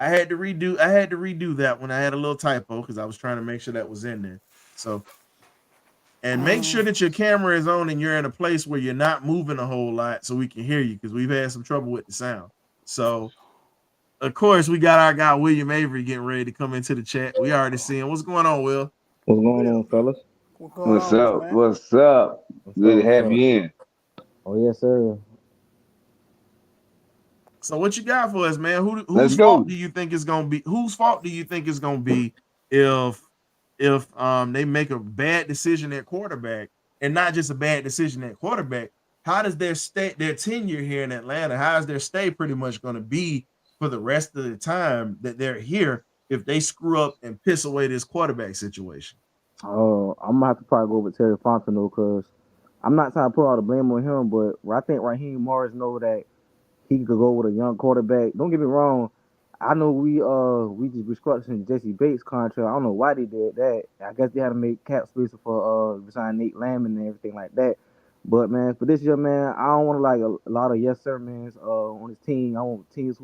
I had to redo that when I had a little typo, because I was trying to make sure that was in there. So, and make sure that your camera is on and you're in a place where you're not moving a whole lot, so we can hear you, because we've had some trouble with the sound. So, of course, we got our guy William Avery getting ready to come into the chat. We already see him. What's going on, Will? What's going on, fellas? What's going What's on, up? man? What's up? Good to have you in. Oh, yes, sir. So what you got for us, man? Let's Whose go. fault do you think is gonna be? Whose fault do you think is gonna be if they make a bad decision at quarterback, and not just a bad decision at quarterback? How does their tenure here in Atlanta? How is their stay pretty much going to be for the rest of the time that they're here if they screw up and piss away this quarterback situation? I'm gonna have to probably go with Terry Fontenot, because I'm not trying to put all the blame on him, but I think Raheem Morris know that he could go with a young quarterback. Don't get me wrong. I know we just restructuring Jesse Bates' contract. I don't know why they did that. I guess they had to make cap space for sign Nate Landman and everything like that. But man, for this year, man, I don't want like a lot of yes sir mans on his team. I want players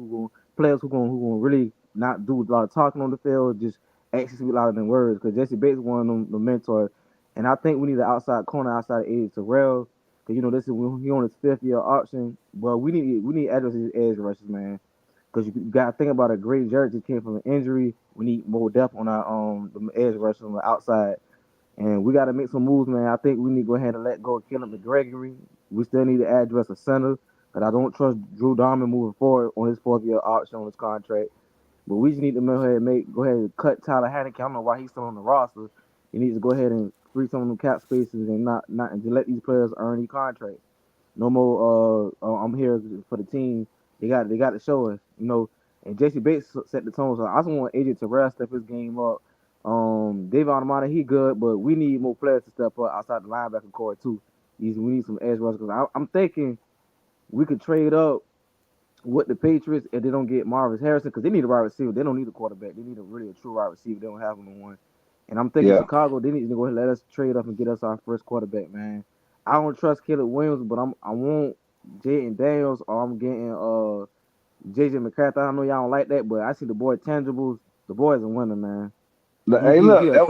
who gonna really not do a lot of talking on the field, just actually speak louder than words. Because Jesse Bates is one of them, the mentor, and I think we need an outside corner outside of Eddie Terrell. Cause you know this is he on his 5th-year option, but we need address his edge rushes, man. Cause you got to think about a great Jarrett just came from an injury. We need more depth on our the edge rushers on the outside, and we got to make some moves, man. I think we need to go ahead and let go of Caleb McGregory. We still need to address a center, but I don't trust Drew Darman moving forward on his 4th-year option on his contract. But we just need to go ahead and cut Tyler Haneke. I don't know why he's still on the roster. He needs to go ahead and free some of them cap spaces and not and to let these players earn these contracts. No more. I'm here for the team. They got to show us, you know. And Jesse Bates set the tone. So I just want AJ Terrell step his game up. David Armada, he good, but we need more players to step up outside the linebacker core too. We need some edge rushers. I'm thinking we could trade up with the Patriots if they don't get Marvis Harrison, because they need a wide receiver. They don't need a quarterback. They need a true wide receiver. They don't have one. And I'm thinking Chicago, they need to go ahead and let us trade up and get us our first quarterback, man. I don't trust Caleb Williams, but I want Jaden Daniels, or I'm getting JJ McCarthy. I know y'all don't like that, but I see the boy tangibles. The boy's a winner, man. Hey, look, I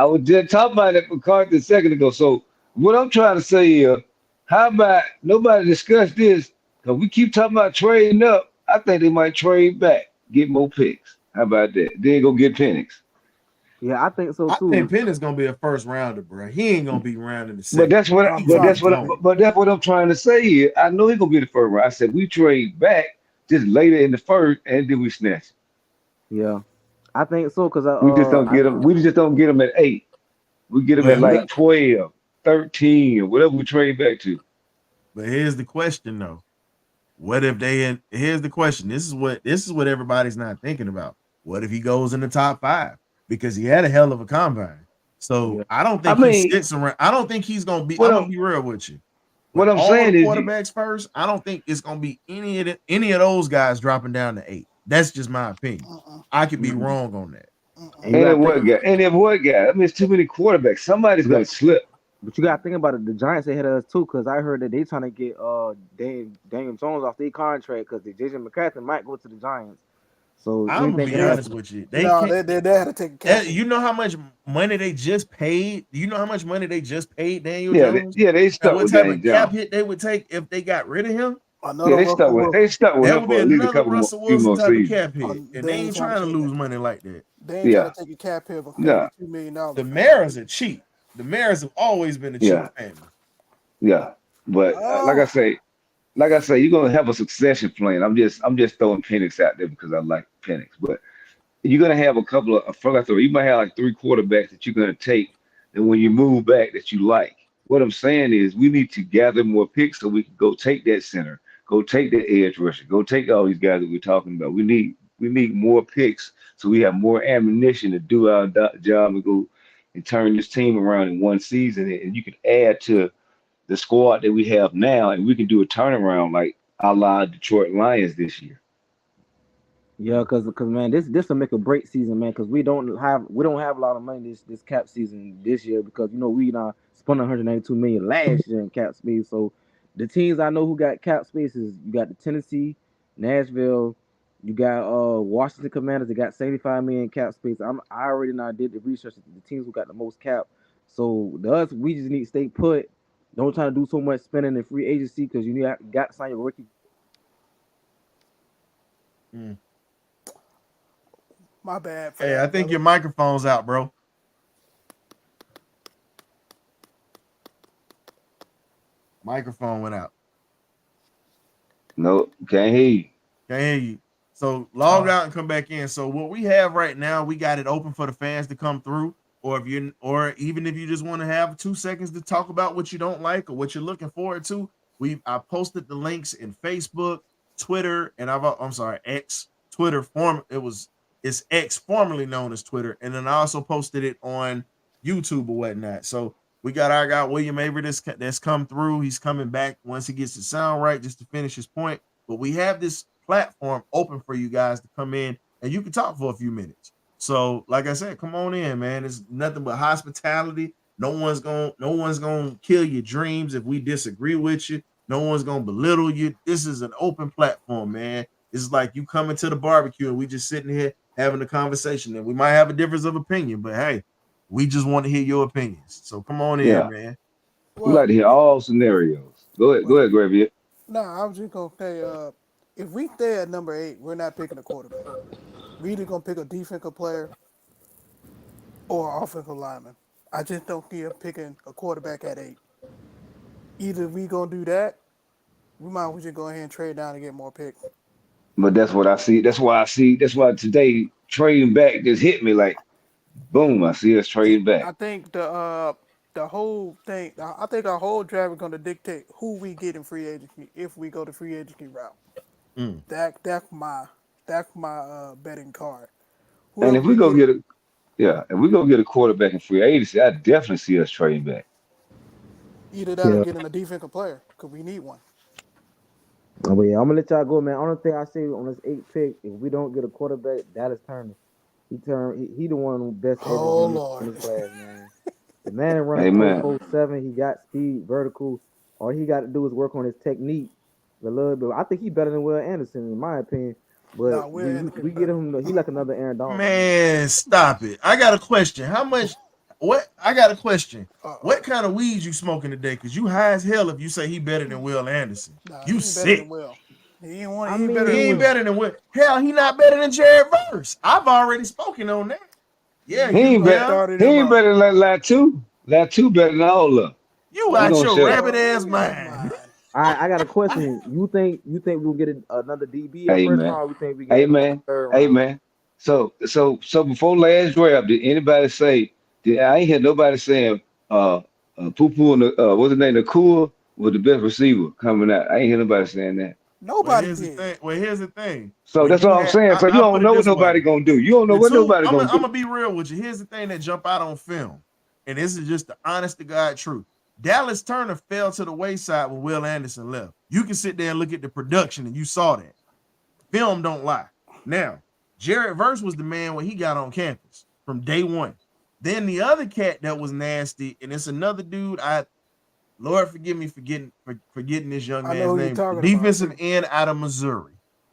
was just talking about that McCarthy a second ago. So what I'm trying to say is, how about nobody discuss this? Because we keep talking about trading up. I think they might trade back, get more picks. How about that? Then go get Penix. Yeah, I think so too. I think Penix gonna be a first rounder, bro. He ain't gonna be rounding the second. But that's what I'm trying to say here. I know he's gonna be the first round. I said we trade back just later in the first, and then we snatch. Yeah, I think so, because we just don't get him. We just don't get him at 8. We get him at like 12, 13, or whatever we trade back to. But here's the question, though. What if here's the question. This is what everybody's not thinking about. What if he goes in the top 5? Because he had a hell of a combine. So I don't think he sticks around. I don't think he's gonna be. I'm gonna be real with you. What I'm saying is quarterbacks first. I don't think it's gonna be any of those guys dropping down to 8. That's just my opinion. I could be wrong on that. And what guy? I mean, it's too many quarterbacks. Somebody's gonna slip. But you gotta think about it. The Giants ahead of us too, because I heard that they trying to get Daniel Jones off their contract because the JJ McCarthy might go to the Giants. So I'm gonna be honest with you. They had to take a cap. You know how much money they just paid? Do you know how much money they just paid Daniel Jones? Jones? Yeah, they stuck what with type Daniel of cap Jones. hit they would take if they got rid of him? Another they Russell stuck with Wilson. That him would be for at least a another couple more, Russell few Wilson more type of seasons. cap hit, and they They ain't ain't trying trying to to take lose that. money like that. They ain't trying Yeah, to take a cap hit of yeah, $82 million, The man. Maras are cheap. The Maras have always been a cheap yeah, family. yeah. But Oh, like I say, you're gonna have a succession plan. I'm just throwing Penix out there because I like Penix. But you're gonna have a couple of, I forgot to, you might have like 3 quarterbacks that you're gonna take, and when you move back that you like. What I'm saying is we need to gather more picks so we can go take that center, go take that edge rusher, go take all these guys that we're talking about. We need more picks so we have more ammunition to do our job and go and turn this team around in one season. And you can add to the squad that we have now, and we can do a turnaround like a la Detroit Lions this year. Yeah, cause man, this will make a break season, man. Cause we don't have a lot of money this cap season this year because we not spent 192 million last year in cap space. So the teams I know who got cap spaces, you got the Tennessee, Nashville, you got Washington Commanders that got 75 million cap space. I already now did the research. The teams who got the most cap. So we just need to stay put. Don't try to do so much spending in free agency because got to sign your rookie. Mm. my bad for Hey, I that, think brother. your microphone's out, bro. Microphone went out. No, can't hear you. Can't hear you. So log out and come back in. So what we have right now, we got it open for the fans to come through, or even if you just want to have 2 seconds to talk about what you don't like or what you're looking forward to. I posted the links in Facebook, Twitter, and I'm sorry, X, Twitter it's X, formerly known as Twitter, and then I also posted it on YouTube or whatnot. So we got our guy William Avery that's come through. He's coming back once he gets the sound right, just to finish his point. But we have this platform open for you guys to come in and you can talk for a few minutes. So, like I said, come on in, man. It's nothing but hospitality. No one's gonna kill your dreams if we disagree with you. No one's gonna belittle you. This is an open platform, man. It's like you coming to the barbecue and we just sitting here having a conversation. And we might have a difference of opinion, but hey, we just want to hear your opinions. So come on in, Yeah, man. we Well, like to hear all scenarios. Go well, ahead, Gravy. nah, I was just gonna say, if we stay at number 8, we're not picking a quarterback. We either gonna pick a defensive player or an offensive lineman. I just don't see us picking a quarterback at 8. Either we gonna do that, we might as well just go ahead and trade down and get more picks. But that's what I see. That's why I see. That's why today trading back just hit me like boom. I see us trading back. I think the whole thing. I think our whole draft is going to dictate who we get in free agency if we go the free agency route. Mm. That's my betting card. And Whoever if we we go get, get a yeah, if we go get a quarterback in free agency, I definitely see us trading back. either that or Yeah. getting a defensive player because we need one. But yeah, I'm gonna let y'all go, man. Only thing I say on this 8 pick, if we don't get a quarterback, Dallas Turner. He the one who best edge Oh in Lord, this class, man. The man is running Amen. 4.47. He got speed, vertical. All he got to do is work on his technique a little bit. I think he better than Will Anderson, in my opinion. But nah, we're we Anderson get better. him. He like another Aaron Donald to me. Man, stop it. I got a question. How much I got a question. Uh What oh, kind of weeds you smoking today? Cause you high as hell if you say he better than Will Anderson. nah, You he ain't better than sick. Will. He ain't one. I He ain't better than He ain't mean, Will. better than Will. Hell, he not better than Jared Verse. I've already spoken on that. Yeah, You He you ain't gonna bet. yeah. start He him ain't up? better than Latu. Latu better than all of them. You We out gonna your shut up. rabbit Oh, ass yeah, mind. man. I got a question. You think we'll get another DB in first Amen. round? Or we think we get another one in Amen. third round? Amen. So before last draft, did anybody say? I ain't hear nobody saying Poo Poo and what's his name, Nakua was the best receiver coming out. I ain't hear nobody saying that. Well, Nobody here's the did. thing. Well, here's the thing. So When that's you all I'm had, saying. So you I'll don't put it know what this way. nobody gonna do. You don't know The what two, nobody I'm gonna gonna do. be real with you. Here's the thing that jump out on film, and this is just the honest to God truth. Dallas Turner fell to the wayside when Will Anderson left. You can sit there and look at the production, and you saw that. Film don't lie. Now, Jared Verse was the man when he got on campus from day one. Then the other cat that was nasty, and it's another dude. Lord forgive me for forgetting this young I know man's who you're name. The talking about defensive too. end out of Missouri.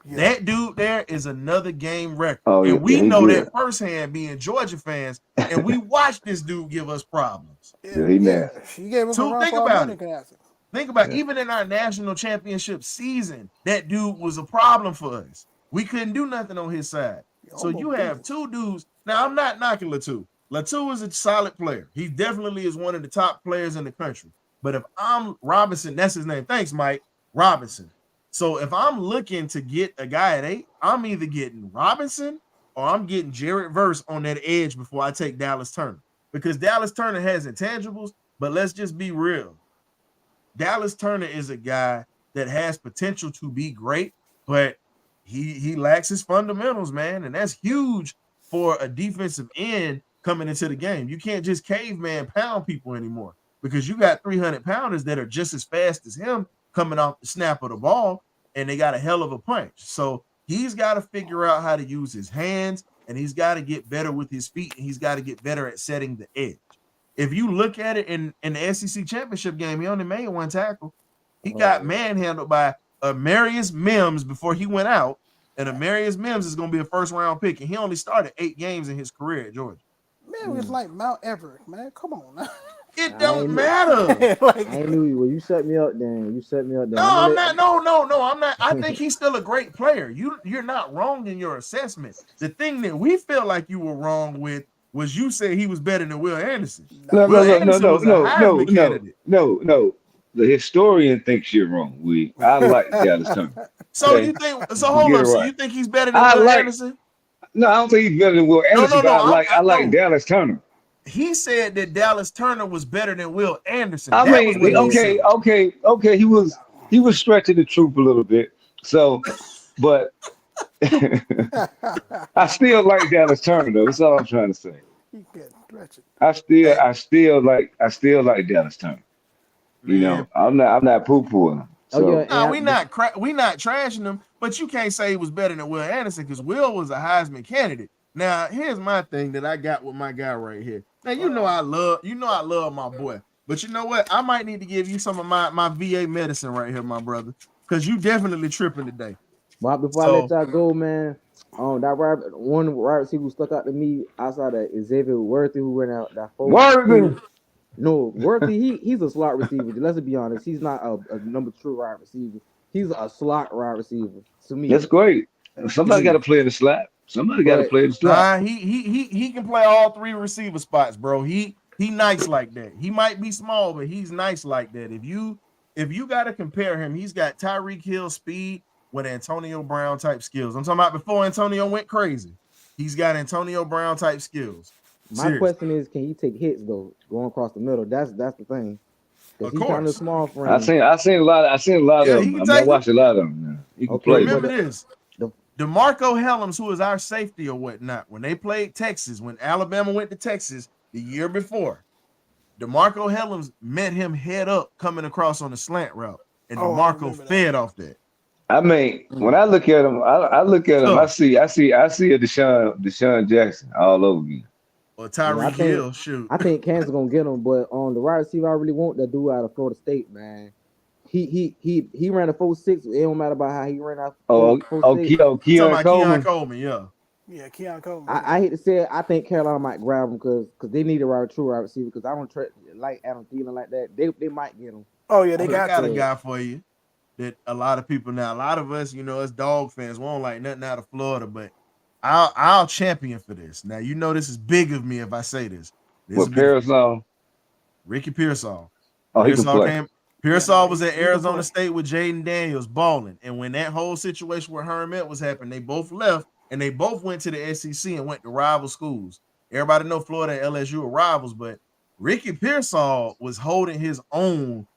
Yeah. That dude there is another game record. Oh yeah, And yeah, we he know good. that firsthand being Georgia fans. And we watched this dude give us problems. Yeah, Yeah, he yeah. nasty. She gave us a So run think for our about money, it. Canasta. Think about Yeah. even in our national championship season, that dude was a problem for us. We couldn't do nothing on his side. You So you almost beat have him. two dudes. Now I'm not knocking Latu. Latu is a solid player. He definitely is one of the top players in the country. But if I'm Robinson, that's his name. Thanks, Mike. Robinson. So if I'm looking to get a guy at 8, I'm either getting Robinson or I'm getting Jared Verse on that edge before I take Dallas Turner. Because Dallas Turner has intangibles, but let's just be real. Dallas Turner is a guy that has potential to be great, but he lacks his fundamentals, man, and that's huge for a defensive end coming into the game. You can't just caveman pound people anymore because you got 300 pounders that are just as fast as him coming off the snap of the ball, and they got a hell of a punch. So he's got to figure out how to use his hands, and he's got to get better with his feet, and he's got to get better at setting the edge. If you look at it in the SEC championship game, he only made one tackle. He got manhandled by Amarius Mims before he went out, and Amarius Mims is going to be a first-round pick, and he only started 8 games in his career at Georgia. Man, it's like Mount Everest, man. Come on now. It I don't ain't- matter. Like, I ain't knew you. Well, you shut me up then. You shut me up then. No, I'm not. No, I'm not. I think he's still a great player. You're not wrong in your assessment. The thing that we feel like you were wrong with was you said he was better than Will Anderson. No, Will no, no, no, Anderson no, was a no, Heisman no, candidate. no. The historian thinks you're wrong. I like Dallas Turner. So Okay. you think? So You hold get up. it So right. you think he's better than I Will like- Anderson? No, I don't think he's better than Will Anderson. no, but I like no. Dallas Turner. He said that Dallas Turner was better than Will Anderson. I That was mean, what he said. okay. He was stretching the truth a little bit. So, but I still like Dallas Turner though. That's all I'm trying to say. he can't stretch it. I still like Dallas Turner. You know, I'm not poo-pooing him. So, Oh, yeah. No, we not trashing him, but you can't say he was better than Will Anderson because Will was a Heisman candidate. Now, here's my thing that I got with my guy right here. Now, I love my boy, but you know what? I might need to give you some of my VA medicine right here, my brother, because you definitely tripping today. But before I let y'all go, man, that one wide receiver who stuck out to me outside of Xavier Worthy, who went out that 4. Worthy. No, Worthy, he's a slot receiver. Let's be honest. He's not a number 2 wide receiver. He's a slot wide receiver to me. That's great. Somebody got to play in the slot. Somebody got to play in the slot. Nah, he can play all 3 receiver spots, bro. He nice like that. He might be small, but he's nice like that. If you got to compare him, he's got Tyreek Hill speed with Antonio Brown type skills. I'm talking about before Antonio went crazy. He's got Antonio Brown type skills. My question is, can he take hits though, going across the middle? That's the thing. Of He's kind course. of small frame. I seen a lot of Yeah, them. I watched a lot of them. Man. He can Okay, play. Remember but- this. DeMarco Hellams, who is our safety or whatnot, when they played Texas, when Alabama went to Texas the year before, DeMarco Hellams met him head up coming across on the slant route, and Oh, I DeMarco remember that. fed off that. I mean, when I look at him, I see a Deshaun Jackson all over again. Or I Tyreek think- Hill, shoot. I think Kansas gonna get him, but on the wide receiver, I really want that dude out of Florida State, man. He ran a 4.6. It don't matter about how he ran out. Keon Talking about Coleman. Keon Coleman, yeah. Yeah, Keon Coleman. I hate to say it, I think Carolina might grab him because they need a true wide receiver. Because I don't like Adam Thielen like that. They might get him. Oh yeah, they I got got to. a guy for you that a lot of people now, a lot of us, us dog fans, we don't like nothing out of Florida, but I'll champion for this. Now, this is big of me if I say this. What Pearsall? Ricky Pearsall. Oh, he can play. Pearsall was at he can Arizona play. State with Jaden Daniels balling. And when that whole situation with Hermet was happening, they both left and they both went to the SEC and went to rival schools. Everybody know Florida and LSU are rivals, but Ricky Pearsall was holding his own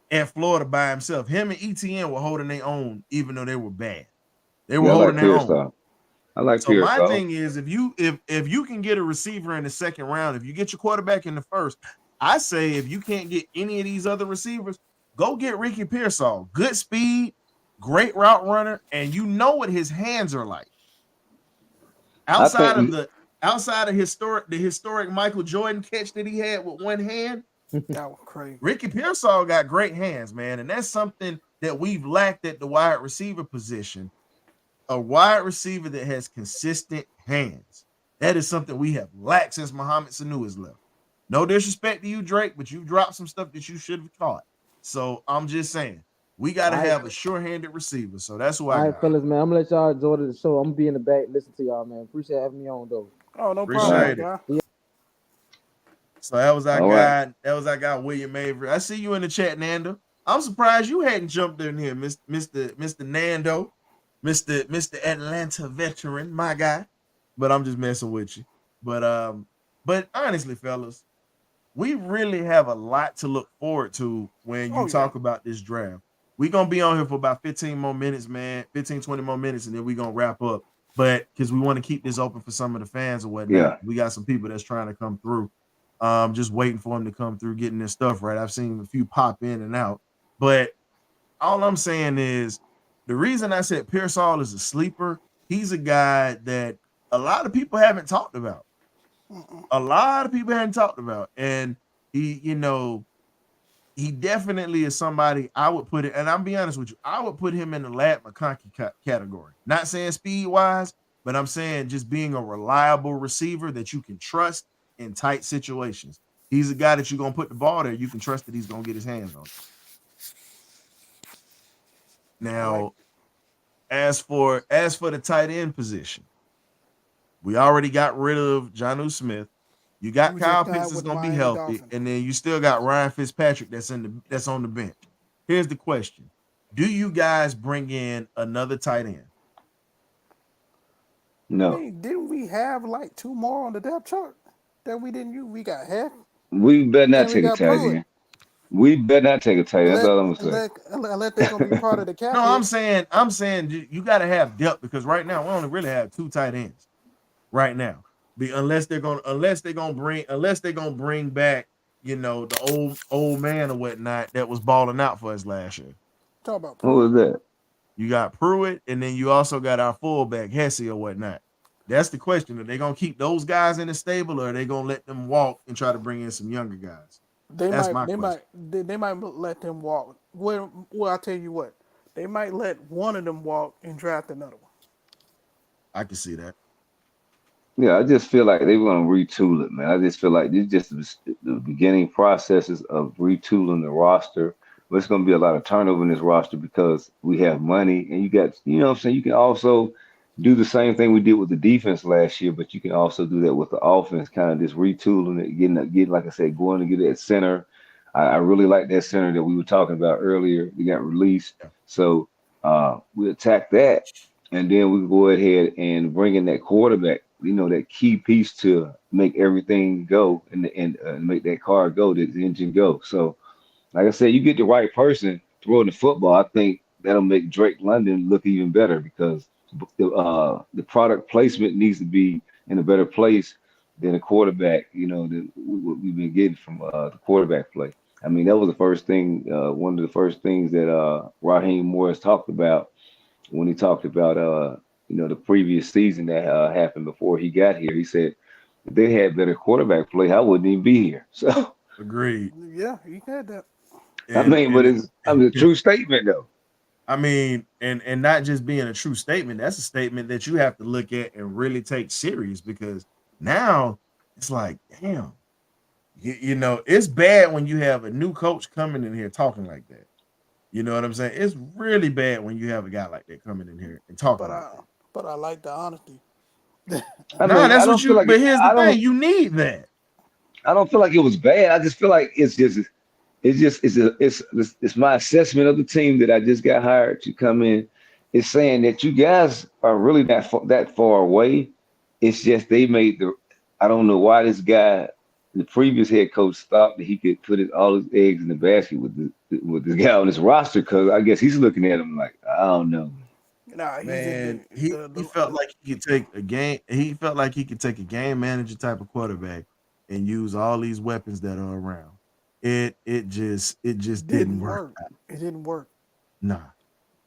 at Florida by himself. Him and ETN were holding their own, even though they were bad. They were holding their own. I like So Pearsall. my thing is, if you can get a receiver in the second round, if you get your quarterback in the first, I say if you can't get any of these other receivers, go get Ricky Pearsall. Good speed, great route runner, and you know what his hands are like. Outside of the historic Michael Jordan catch that he had with one hand, That was crazy. Ricky Pearsall got great hands, man, and that's something that we've lacked at the wide receiver position. A wide receiver that has consistent hands. That is something we have lacked since Mohamed Sanu has left. No disrespect to you, Drake, but you dropped some stuff that you should have caught. So I'm just saying, we got to All right, have a sure-handed receiver. So that's who I all right, got. fellas, man. I'm gonna let y'all enjoy the show. I'm gonna be in the back, listen to y'all, man. Appreciate having me on, though. Oh, no problem, All my right. Appreciate it. guy. So that was our All right. guy. That was our guy, William Avery. I see you in the chat, Nando. I'm surprised you hadn't jumped in here, Mr. Nando, Mr. Atlanta veteran, my guy. But I'm just messing with you. But honestly, fellas, we really have a lot to look forward to when you Oh, yeah. talk about this draft. We're gonna be on here for about 15 more minutes, man. 15, 20 more minutes, and then we're gonna wrap up. But because we want to keep this open for some of the fans or whatnot. Yeah. We got some people that's trying to come through. Just waiting for them to come through, getting their stuff right. I've seen a few pop in and out. But all I'm saying is the reason I said Pearsall is a sleeper, he's a guy that a lot of people haven't talked about. A lot of people hadn't talked about. And he definitely is somebody I would put it, and I'll be honest with you, I would put him in the Lad McConkey category. Not saying speed wise, but I'm saying just being a reliable receiver that you can trust in tight situations. He's a guy that you're gonna put the ball there, you can trust that he's gonna get his hands on it. I like Now, as for the tight end position, we already got rid of Jonnu Smith. You got we Kyle just Pitts died is with the gonna be Miami healthy, Dolphins. and then you still got Ryan Fitzpatrick that's on the bench. Here's the question: do you guys bring in another tight end? I No. mean, didn't we have like 2 more on the depth chart that we didn't use? We got Heck We better not and we take a got tight Pruitt. end. We better not take a tight end. That's all I'm gonna Unless they're gonna be part of the say. cap No, hit. I'm saying you got to have depth because right now we only really have two tight ends right now. Unless they're gonna bring back the old man or whatnot that was balling out for us last year. Talk about Who Pruitt. was that? You got Pruitt, and then you also got our fullback Hesse or whatnot. That's the question: are they gonna keep those guys in the stable, or are they gonna let them walk and try to bring in some younger guys? They That's might my they question. might they might let them walk. Well, I tell you what, they might let one of them walk and draft another one. I can see that. Yeah, I just feel like they want to retool it, man. I just feel like this just the beginning processes of retooling the roster. But it's going to be a lot of turnover in this roster because we have money, and you got, what I'm saying. You can also do the same thing we did with the defense last year, but you can also do that with the offense, kind of just retooling it, getting like I said, going to get that center. I really like that center that we were talking about earlier. They got released, Yeah. so we attack that, and then we go ahead and bring in that quarterback, that key piece to make everything go and make that car go, the engine go. So, like I said, you get the right person throwing the football, I think that'll make Drake London look even better because the product placement needs to be in a better place than a quarterback, that what we've been getting from the quarterback play. I mean, that was the first thing, one of the first things that Raheem Morris talked about when he talked about the previous season that happened before he got here. He said if they had better quarterback play, I wouldn't even be here. So Agreed. Yeah, you had that. I And mean, but it's a true statement though. I mean, and not just being a true statement, that's a statement that you have to look at and really take serious because now it's like, damn, it's bad when you have a new coach coming in here talking like that. You know what I'm saying? It's really bad when you have a guy like that coming in here and talking But like I that. but I like the honesty. I Nah, mean, that's what you, but here's the I thing, don't you need that. I don't feel like it was bad. I just feel like it's my assessment of the team that I just got hired to come in. It's saying that you guys are really that far away. It's just they made the. I don't know why this guy, the previous head coach, thought that he could put all his eggs in the basket with this guy on his roster because I guess he's looking at him like I don't know. Nah, he's just Man, he felt like he could take a game. He felt like he could take a game manager type of quarterback and use all these weapons that are around. It just didn't didn't work work. out. It didn't work. Nah,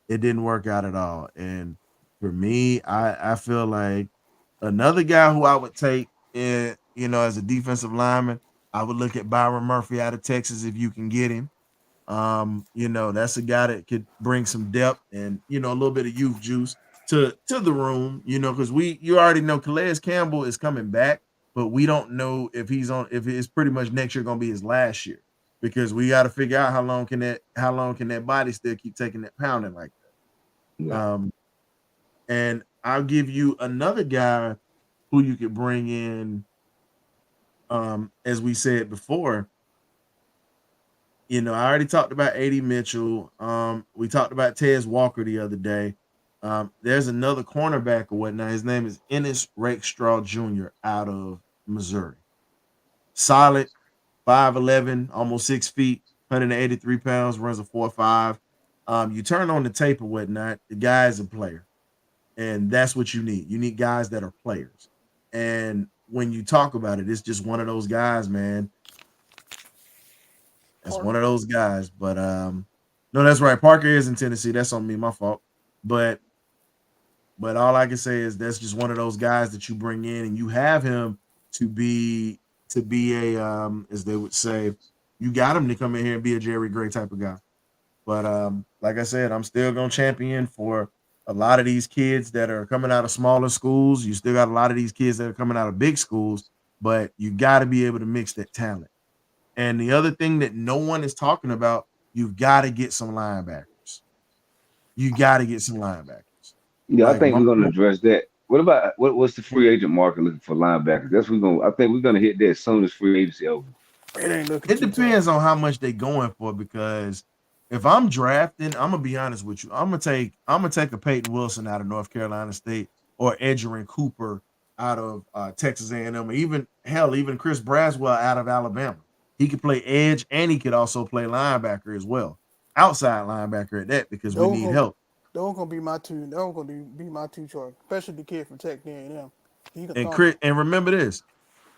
it didn't work out at all. And for me, I feel like another guy who I would take in, as a defensive lineman, I would look at Byron Murphy out of Texas if you can get him. That's a guy that could bring some depth and a little bit of youth juice to the room, because you already know Calais Campbell is coming back, but we don't know if if it's pretty much next year gonna be his last year because we got to figure out how long can that body still keep taking that pounding like that. Yeah. And I'll give you another guy who you could bring in. As we said before, I already talked about A.D. Mitchell. We talked about Tez Walker the other day. There's another cornerback or whatnot. His name is Ennis Rakestraw Jr. out of Missouri. Solid, 5'11", almost 6 feet, 183 pounds, runs a 4.5. You turn on the tape or whatnot, the guy is a player. And that's what you need. You need guys that are players. And when you talk about it, it's just one of those guys, man. That's one of those guys. But no, that's right. Parker is in Tennessee. That's on me, my fault. But all I can say is that's just one of those guys that you bring in, and you have him to be a as they would say, you got him to come in here and be a Jerry Gray type of guy. But like I said, I'm still gonna champion for a lot of these kids that are coming out of smaller schools. You still got a lot of these kids that are coming out of big schools, but you got to be able to mix that talent. And the other thing that no one is talking about, you've got to get some linebackers. You got to get some linebackers. Yeah, I Like think we're gonna address that. What about what's the free agent market looking for linebackers? I think we're gonna hit that as soon as free agency over. It ain't looking it too depends tough. on how much they going for, because if I'm drafting, I'm gonna be honest with you. I'm gonna take a Peyton Wilson out of North Carolina State, or Edgerrin Cooper out of Texas A&M, or even Chris Braswell out of Alabama. He could play edge and he could also play linebacker as well, outside linebacker at that, because we Those need gonna help. those gonna be my two. Those gonna be my two choice, especially the kid from Texas A&M. He can And thump it. remember this,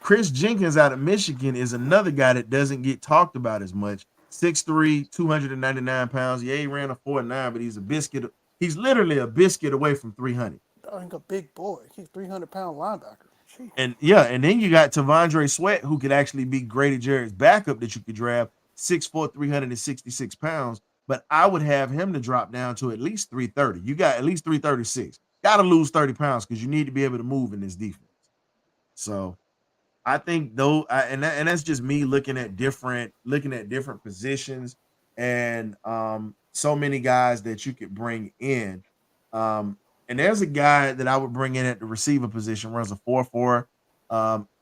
Chris Jenkins out of Michigan is another guy that doesn't get talked about as much. 6'3", 299 pounds. Yeah, he ran a 4.9, but he's a biscuit. He's literally a biscuit away from 300. I think a big boy. He's 300-pound linebacker. Jeez. And yeah, and then you got Tavondre Sweat, who could actually be Grady Jarrett's backup that you could draft, 6'4", 366 pounds. But I would have him to drop down to at least 330. You got at least 336. Got to lose 30 pounds because you need to be able to move in this defense. So I think and that's just me looking at different positions, and so many guys that you could bring in. And there's a guy that I would bring in at the receiver position, runs a 4.4,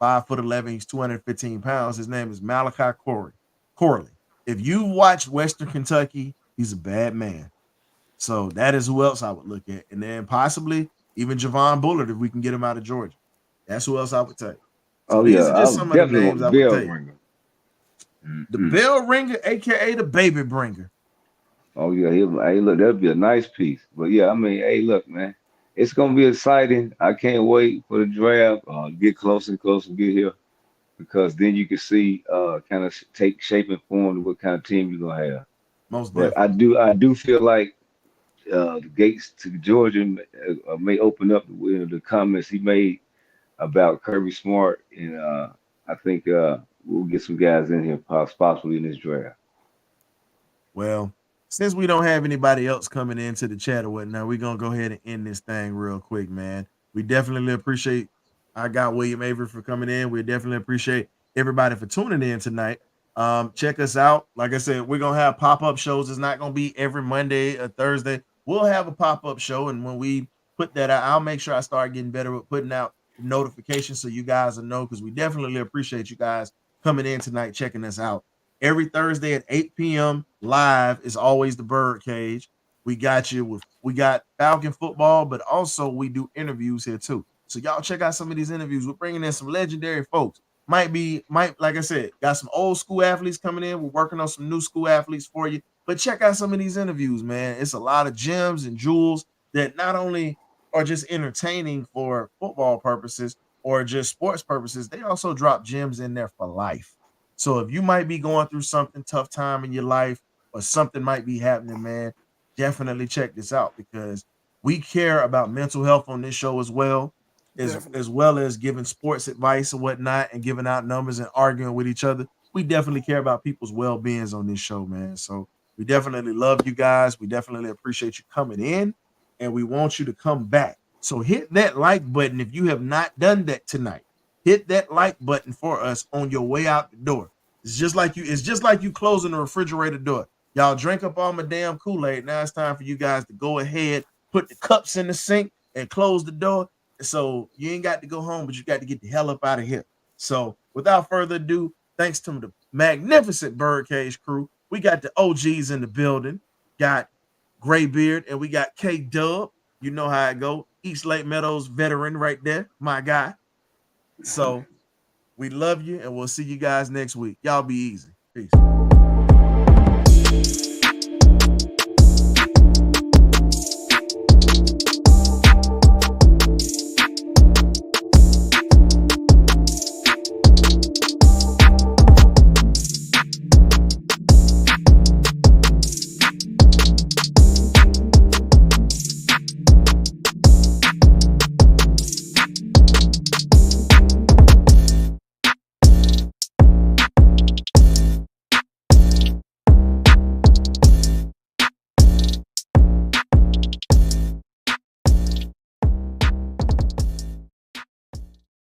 5'11". He's 215 pounds. His name is Malachi Corley. If you watched Western Kentucky, he's a bad man. So that is who else I would look at. And then possibly even Javon Bullard, if we can get him out of Georgia. That's who else I would take. So Oh these yeah, are I just would some of the definitely names I want the would bell take. ringer. The Mhm. bell ringer, aka the baby bringer. Oh yeah, hey look, that'd be a nice piece. But yeah, I mean, hey look, man, it's gonna be exciting. I can't wait for the draft. Get closer and closer, get here, because then you can see kind of take shape and form to what kind of team you're gonna have. Most But definitely. I do feel like the gates to Georgia may open up with the comments he made about Kirby Smart, and I think we'll get some guys in here possibly in this draft. Well, since we don't have anybody else coming into the chat or whatnot, we're gonna go ahead and end this thing real quick, man. We definitely appreciate I got William Avery for coming in. We definitely appreciate everybody for tuning in tonight. Check us out. Like I said, we're gonna have pop-up shows. It's not gonna be every Monday or Thursday. We'll have a pop-up show, and when we put that out, I'll make sure I start getting better with putting out notifications so you guys will know, because we definitely appreciate you guys coming in tonight, checking us out. Every Thursday at 8 p.m. live is always the BirdCage. We got Falcon football, but also we do interviews here too. So y'all check out some of these interviews. We're bringing in some legendary folks. Might like I said, got some old school athletes coming in. We're working on some new school athletes for you. But check out some of these interviews, man. It's a lot of gems and jewels that not only are just entertaining for football purposes or just sports purposes, they also drop gems in there for life. So if you might be going through something tough time in your life, or something might be happening, man, definitely check this out, because we care about mental health on this show as well, Definitely. as well as giving sports advice and whatnot, and giving out numbers and arguing with each other. We definitely care about people's well-beings on this show, man. So we definitely love you guys. We definitely appreciate you coming in, and we want you to come back. So hit that like button if you have not done that tonight. Hit that like button for us on your way out the door. It's just like you closing the refrigerator door. Y'all drink up all my damn Kool-Aid. Now it's time for you guys to go ahead, put the cups in the sink, and close the door. So you ain't got to go home, but you got to get the hell up out of here. So without further ado, thanks to the magnificent Birdcage crew, we got the OGs in the building. Got Graybeard and we got K Dub. You know how it go. East Lake Meadows veteran right there, my guy. So we love you, and we'll see you guys next week. Y'all be easy. Peace.